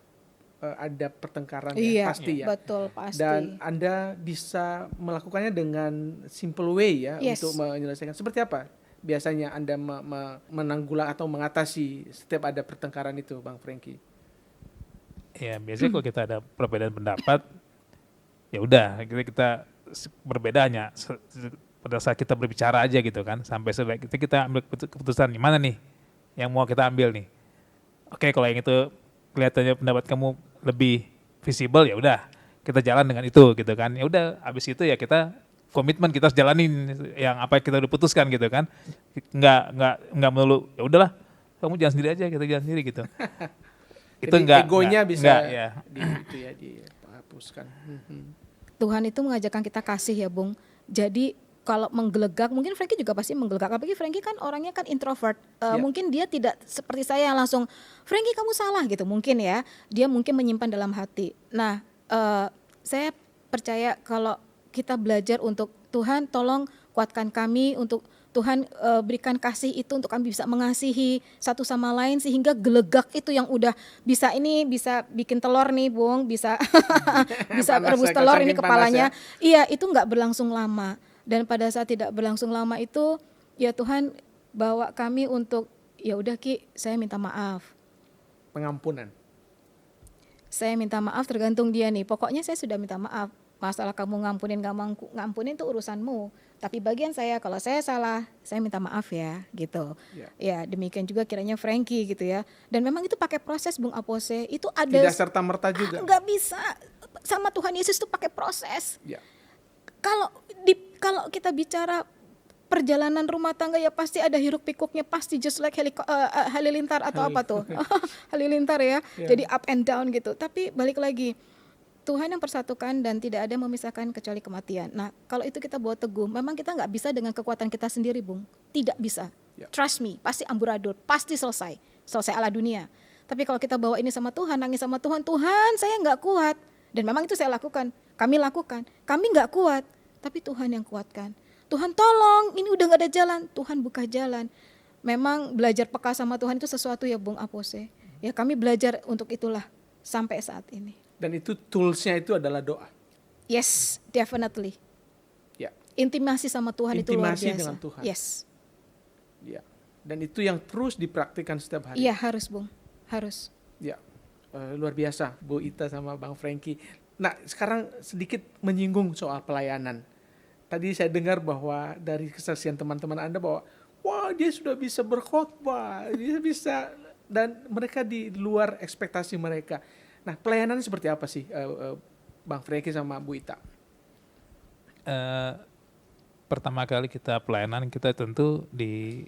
ada pertengkaran Iya, pasti ya. betul, pasti. Dan Anda bisa melakukannya dengan simple way ya Yes. untuk menyelesaikan. Seperti apa biasanya Anda menanggulang atau mengatasi setiap ada pertengkaran itu, Bang Frankie? Ya biasanya kalau kita ada perbedaan pendapat, ya udah kita berbeda hanya pada saat kita berbicara aja gitu kan, sampai kita ambil keputusan di mana nih yang mau kita ambil nih. Oke, kalau yang itu kelihatannya pendapat kamu lebih visible, ya udah kita jalan dengan itu gitu kan. Ya udah habis itu ya kita komitmen, kita harus jalanin yang apa kita udah putuskan gitu kan. Nggak melulu ya udahlah kamu jalan sendiri aja, kita jalan sendiri gitu. Itu Jadi egonya bisa ya. dihapuskan. Tuhan itu mengajarkan kita kasih ya, Bung. Jadi kalau menggelegak, mungkin Frankie juga pasti menggelegak. Apalagi Frankie kan orangnya kan introvert. Mungkin dia tidak seperti saya yang langsung, Frankie kamu salah gitu. Mungkin ya, dia mungkin menyimpan dalam hati. Nah, saya percaya kalau kita belajar untuk Tuhan tolong kuatkan kami, untuk Tuhan berikan kasih itu untuk kami bisa mengasihi satu sama lain sehingga gelegak itu yang udah bisa bikin telur nih, Bung, bisa bisa rebus telur ini kepalanya. Iya, itu nggak berlangsung lama. Dan pada saat tidak berlangsung lama itu, ya Tuhan bawa kami untuk, ya udah Ki, saya minta maaf. Pengampunan. Saya minta maaf tergantung dia nih. Pokoknya saya sudah minta maaf. Masalah kamu ngampunin gak ngampunin itu urusanmu. Tapi bagian saya, kalau saya salah, saya minta maaf ya, gitu. Ya demikian juga kiranya Frankie gitu ya. Dan memang itu pakai proses, Bung Apose. Itu ada. Tidak serta-merta juga. Nggak bisa. Sama Tuhan Yesus itu pakai proses. Ya. Kalau kita bicara perjalanan rumah tangga ya pasti ada hiruk pikuknya, pasti just like halilintar atau apa tuh halilintar ya. Jadi up and down gitu. Tapi balik lagi, Tuhan yang persatukan dan tidak ada yang memisahkan kecuali kematian. Nah kalau itu kita bawa teguh, memang kita nggak bisa dengan kekuatan kita sendiri, Bung. Tidak bisa. Trust me, pasti amburadul, pasti selesai ala dunia. Tapi kalau kita bawa ini sama Tuhan, nangis sama Tuhan, Tuhan saya nggak kuat. Dan memang itu saya lakukan, kami nggak kuat, tapi Tuhan yang kuatkan. Tuhan tolong, ini udah gak ada jalan. Tuhan buka jalan. Memang belajar peka sama Tuhan itu sesuatu ya Bung Apose. Ya kami belajar untuk itulah sampai saat ini. Dan itu toolsnya itu adalah doa. Yes, definitely. Ya, Intimasi sama Tuhan itu luar Intimasi biasa. dengan Tuhan. Yes. ya. Dan itu yang terus dipraktikkan setiap hari. Iya harus Bung, harus. Ya, luar biasa Bu Ita sama Bang Frankie. Nah, sekarang sedikit menyinggung soal pelayanan. Tadi saya dengar bahwa dari kesaksian teman-teman Anda bahwa wah dia sudah bisa berkhotbah, dia bisa, dan mereka di luar ekspektasi mereka. Nah, pelayanan seperti apa sih Bang Frankie sama Bu Ita? Pertama kali kita pelayanan kita tentu di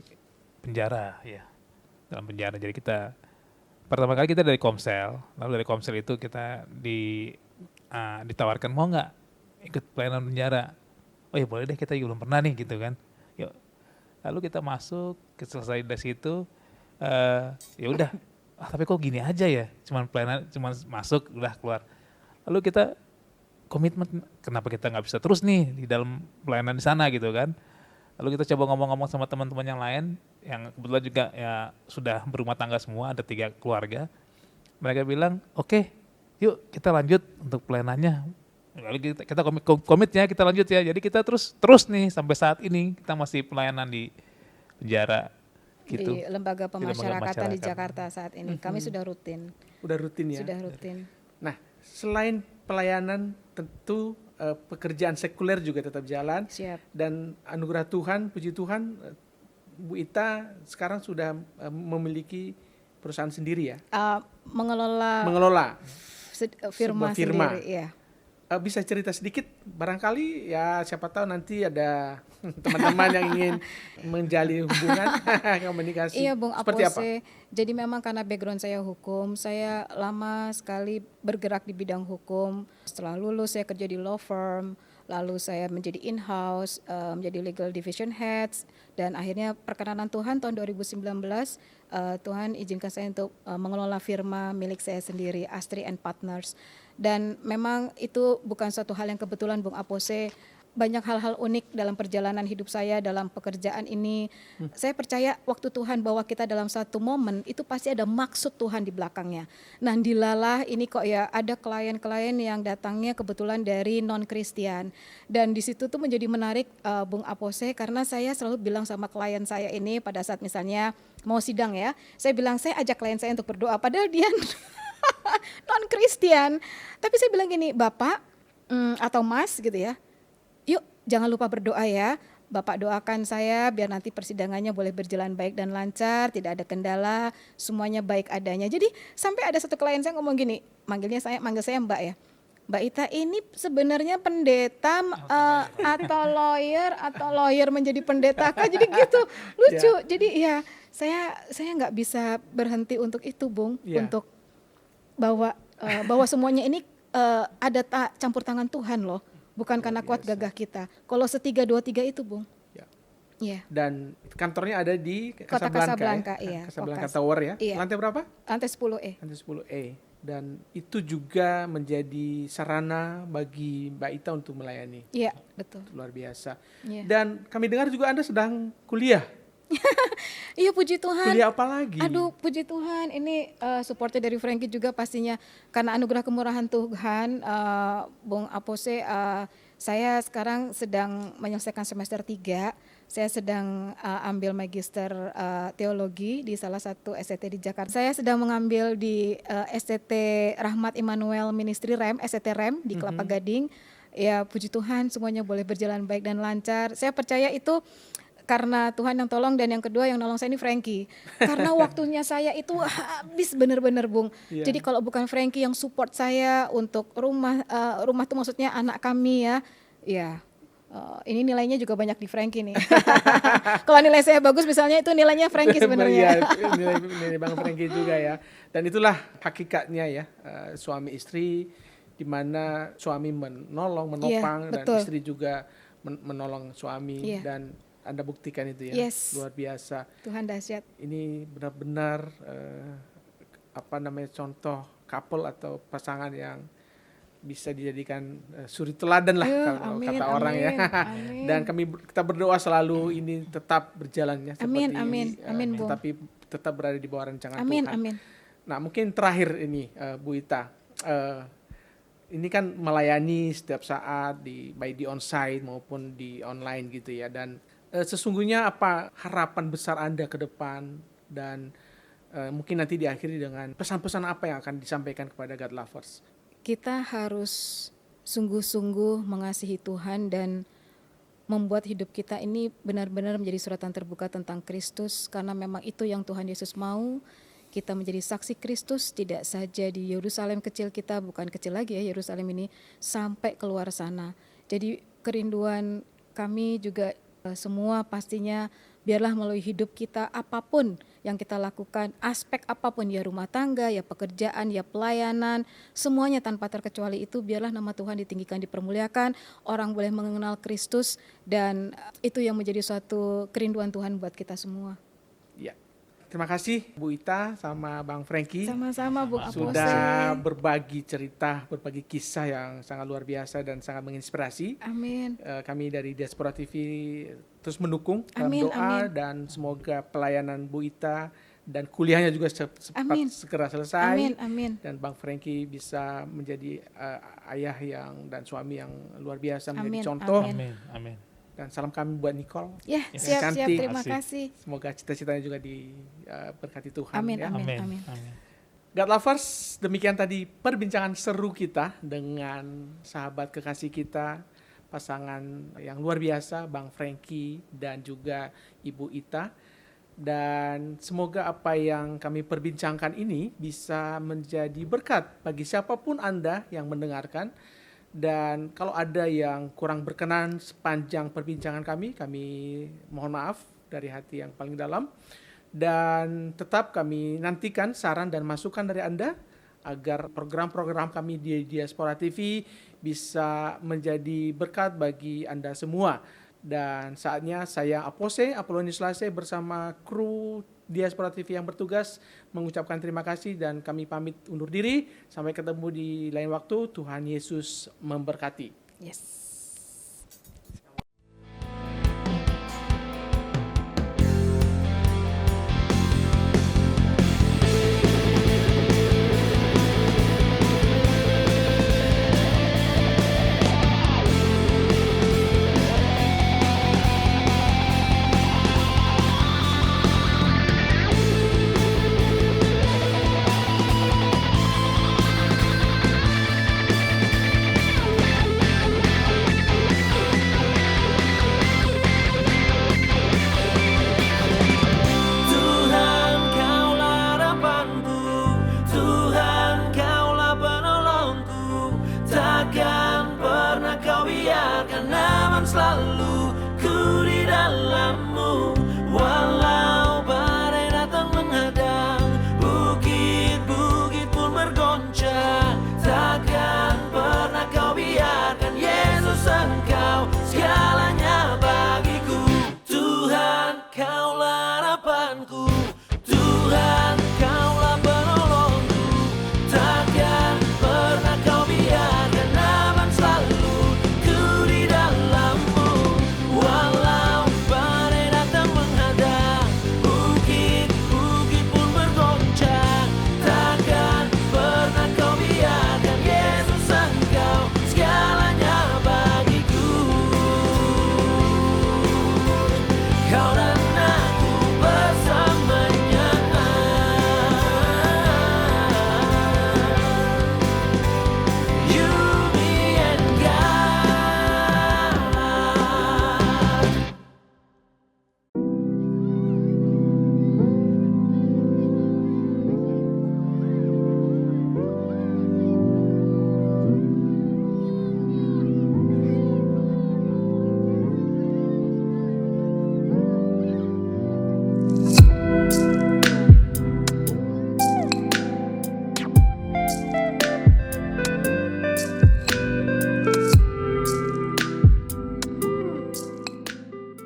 penjara ya, dalam penjara. Jadi kita pertama kali kita dari Komsel, lalu dari Komsel itu kita ditawarkan mau nggak ikut pelayanan penjara. Oh ya boleh deh, kita juga belum pernah nih gitu kan. Yuk. Lalu kita masuk, selesai dari situ, ya udah. Tapi kok gini aja ya, cuman pelayanan, cuman masuk udah keluar. Lalu kita komitmen, kenapa kita nggak bisa terus nih di dalam pelayanan di sana gitu kan. Lalu kita coba ngomong-ngomong sama teman-teman yang lain, yang kebetulan juga ya sudah berumah tangga semua, ada 3 keluarga. Mereka bilang, oke, yuk kita lanjut untuk pelayanannya. Lalu kita komit ya, kita lanjut ya. Jadi kita terus nih sampai saat ini kita masih pelayanan di penjara gitu. Di lembaga pemasyarakatan di masyarakat. Jakarta saat ini. Kami sudah rutin. Udah rutin ya? Sudah rutin. Nah, selain pelayanan tentu pekerjaan sekuler juga tetap jalan. Siap. Dan anugerah Tuhan, puji Tuhan, Bu Ita sekarang sudah memiliki perusahaan sendiri ya? Mengelola Firma sebuah firma. sendiri, ya. Bisa cerita sedikit, barangkali ya siapa tahu nanti ada teman-teman yang ingin menjalin hubungan komunikasi. Iya Bung Seperti apa? Apose, jadi memang karena background saya hukum, saya lama sekali bergerak di bidang hukum. Setelah lulus saya kerja di law firm, lalu saya menjadi in-house, menjadi legal division heads, dan akhirnya perkenanan Tuhan tahun 2019, Tuhan izinkan saya untuk mengelola firma milik saya sendiri, Astri and Partners. Dan memang itu bukan suatu hal yang kebetulan Bung Apose. Banyak hal-hal unik dalam perjalanan hidup saya dalam pekerjaan ini. Saya percaya waktu Tuhan bawa kita dalam satu momen itu pasti ada maksud Tuhan di belakangnya. Nah dilalah ini kok ya ada klien-klien yang datangnya kebetulan dari non-Kristen. Dan di situ tuh menjadi menarik Bung Apose, karena saya selalu bilang sama klien saya ini pada saat misalnya mau sidang ya. Saya bilang saya ajak klien saya untuk berdoa padahal dia non-Kristen. Tapi saya bilang gini, Bapak atau Mas gitu ya, yuk jangan lupa berdoa ya. Bapak doakan saya biar nanti persidangannya boleh berjalan baik dan lancar, tidak ada kendala, semuanya baik adanya. Jadi sampai ada satu klien saya ngomong gini, manggil saya Mbak ya. Mbak Ita ini sebenarnya pendeta atau lawyer menjadi pendeta kah? Jadi gitu, lucu. Jadi ya saya nggak bisa berhenti untuk itu Bung, untuk bahwa semuanya ini ada campur tangan Tuhan loh, bukan karena kuat gagah kita. Kalau 3-2-3 itu Bung. Iya. Dan kantornya ada di Kota Casablanca, iya. Casablanca Tower ya. Iya. Lantai berapa? Lantai 10E. Lantai 10E. Dan itu juga menjadi sarana bagi Mbak Ita untuk melayani. Iya, betul. Luar biasa. Iya. Dan kami dengar juga Anda sedang kuliah. Iya puji Tuhan. Kuliah apa lagi? Aduh puji Tuhan, ini supportnya dari Frankie juga pastinya. Karena anugerah kemurahan Tuhan, Bung Apose, saya sekarang sedang menyelesaikan semester 3. Saya sedang ambil magister teologi di salah satu STT di Jakarta. Saya sedang mengambil di STT Rahmat Immanuel Ministry REM, STT REM di Kelapa Gading. Ya puji Tuhan semuanya boleh berjalan baik dan lancar. Saya percaya itu karena Tuhan yang tolong, dan yang kedua yang nolong saya ini Frankie. Karena waktunya saya itu habis bener-bener Bung. Yeah. Jadi kalau bukan Frankie yang support saya untuk rumah itu maksudnya anak kami ya. Ya ini nilainya juga banyak di Frankie nih. Kalau nilai saya bagus misalnya itu nilainya Frankie sebenarnya. Iya, nilai Bang Frankie juga ya. Dan itulah hakikatnya ya, suami istri, di mana suami menopang, dan betul. istri juga menolong suami. Iya. Dan Anda buktikan itu ya, Yes. luar biasa. Tuhan dahsyat. Ini benar-benar contoh couple atau pasangan yang bisa dijadikan suri teladan lah kalau Amin, kata orang ya. amin. Dan kita berdoa selalu ini tetap berjalannya Amin, seperti amin, amin, Bung. tetapi tetap berada di bawah rancangan Amin, Tuhan. amin. Nah, mungkin terakhir ini Bu Ita, ini kan melayani setiap saat baik di onsite maupun di online gitu ya. Dan sesungguhnya apa harapan besar Anda ke depan, dan mungkin nanti diakhiri dengan pesan-pesan apa yang akan disampaikan kepada God Lovers? Kita harus sungguh-sungguh mengasihi Tuhan dan membuat hidup kita ini benar-benar menjadi suratan terbuka tentang Kristus, karena memang itu yang Tuhan Yesus mau. Kita menjadi saksi Kristus tidak saja di Yerusalem kecil kita, bukan kecil lagi ya Yerusalem ini, sampai keluar sana. Jadi kerinduan kami juga semua pastinya biarlah melalui hidup kita apapun yang kita lakukan, aspek apapun, ya rumah tangga, ya pekerjaan, ya pelayanan, semuanya tanpa terkecuali itu biarlah nama Tuhan ditinggikan, dipermuliakan, orang boleh mengenal Kristus, dan itu yang menjadi suatu kerinduan Tuhan buat kita semua. Ya. Terima kasih Bu Ita sama Bang Frankie. Sama-sama Bung Apose. Sudah berbagi cerita, berbagi kisah yang sangat luar biasa dan sangat menginspirasi. Amin. Kami dari Diaspora TV terus mendukung dalam Amin, doa, amin. dan semoga pelayanan Bu Ita dan kuliahnya juga Amin. segera selesai. Amin, amin. Dan Bang Frankie bisa menjadi ayah dan suami yang luar biasa, menjadi Amin, contoh. amin. Amin, amin. Dan salam kami buat Nicole. Ya, Yang siap-siap, cantik. terima Asik. kasih. Semoga cita-citanya juga diberkati Tuhan. Amin, ya. amin. Amin. Amin. God Lovers, demikian tadi perbincangan seru kita dengan sahabat kekasih kita, pasangan yang luar biasa, Bang Frankie dan juga Ibu Ita. Dan semoga apa yang kami perbincangkan ini bisa menjadi berkat bagi siapapun Anda yang mendengarkan. Dan kalau ada yang kurang berkenan sepanjang perbincangan kami mohon maaf dari hati yang paling dalam. Dan tetap kami nantikan saran dan masukan dari Anda agar program-program kami di Diaspora TV bisa menjadi berkat bagi Anda semua. Dan saatnya saya Apose, Apolonius Lase bersama kru Diaspora TV yang bertugas mengucapkan terima kasih, dan kami pamit undur diri. Sampai ketemu di lain waktu. Tuhan Yesus memberkati. Yes.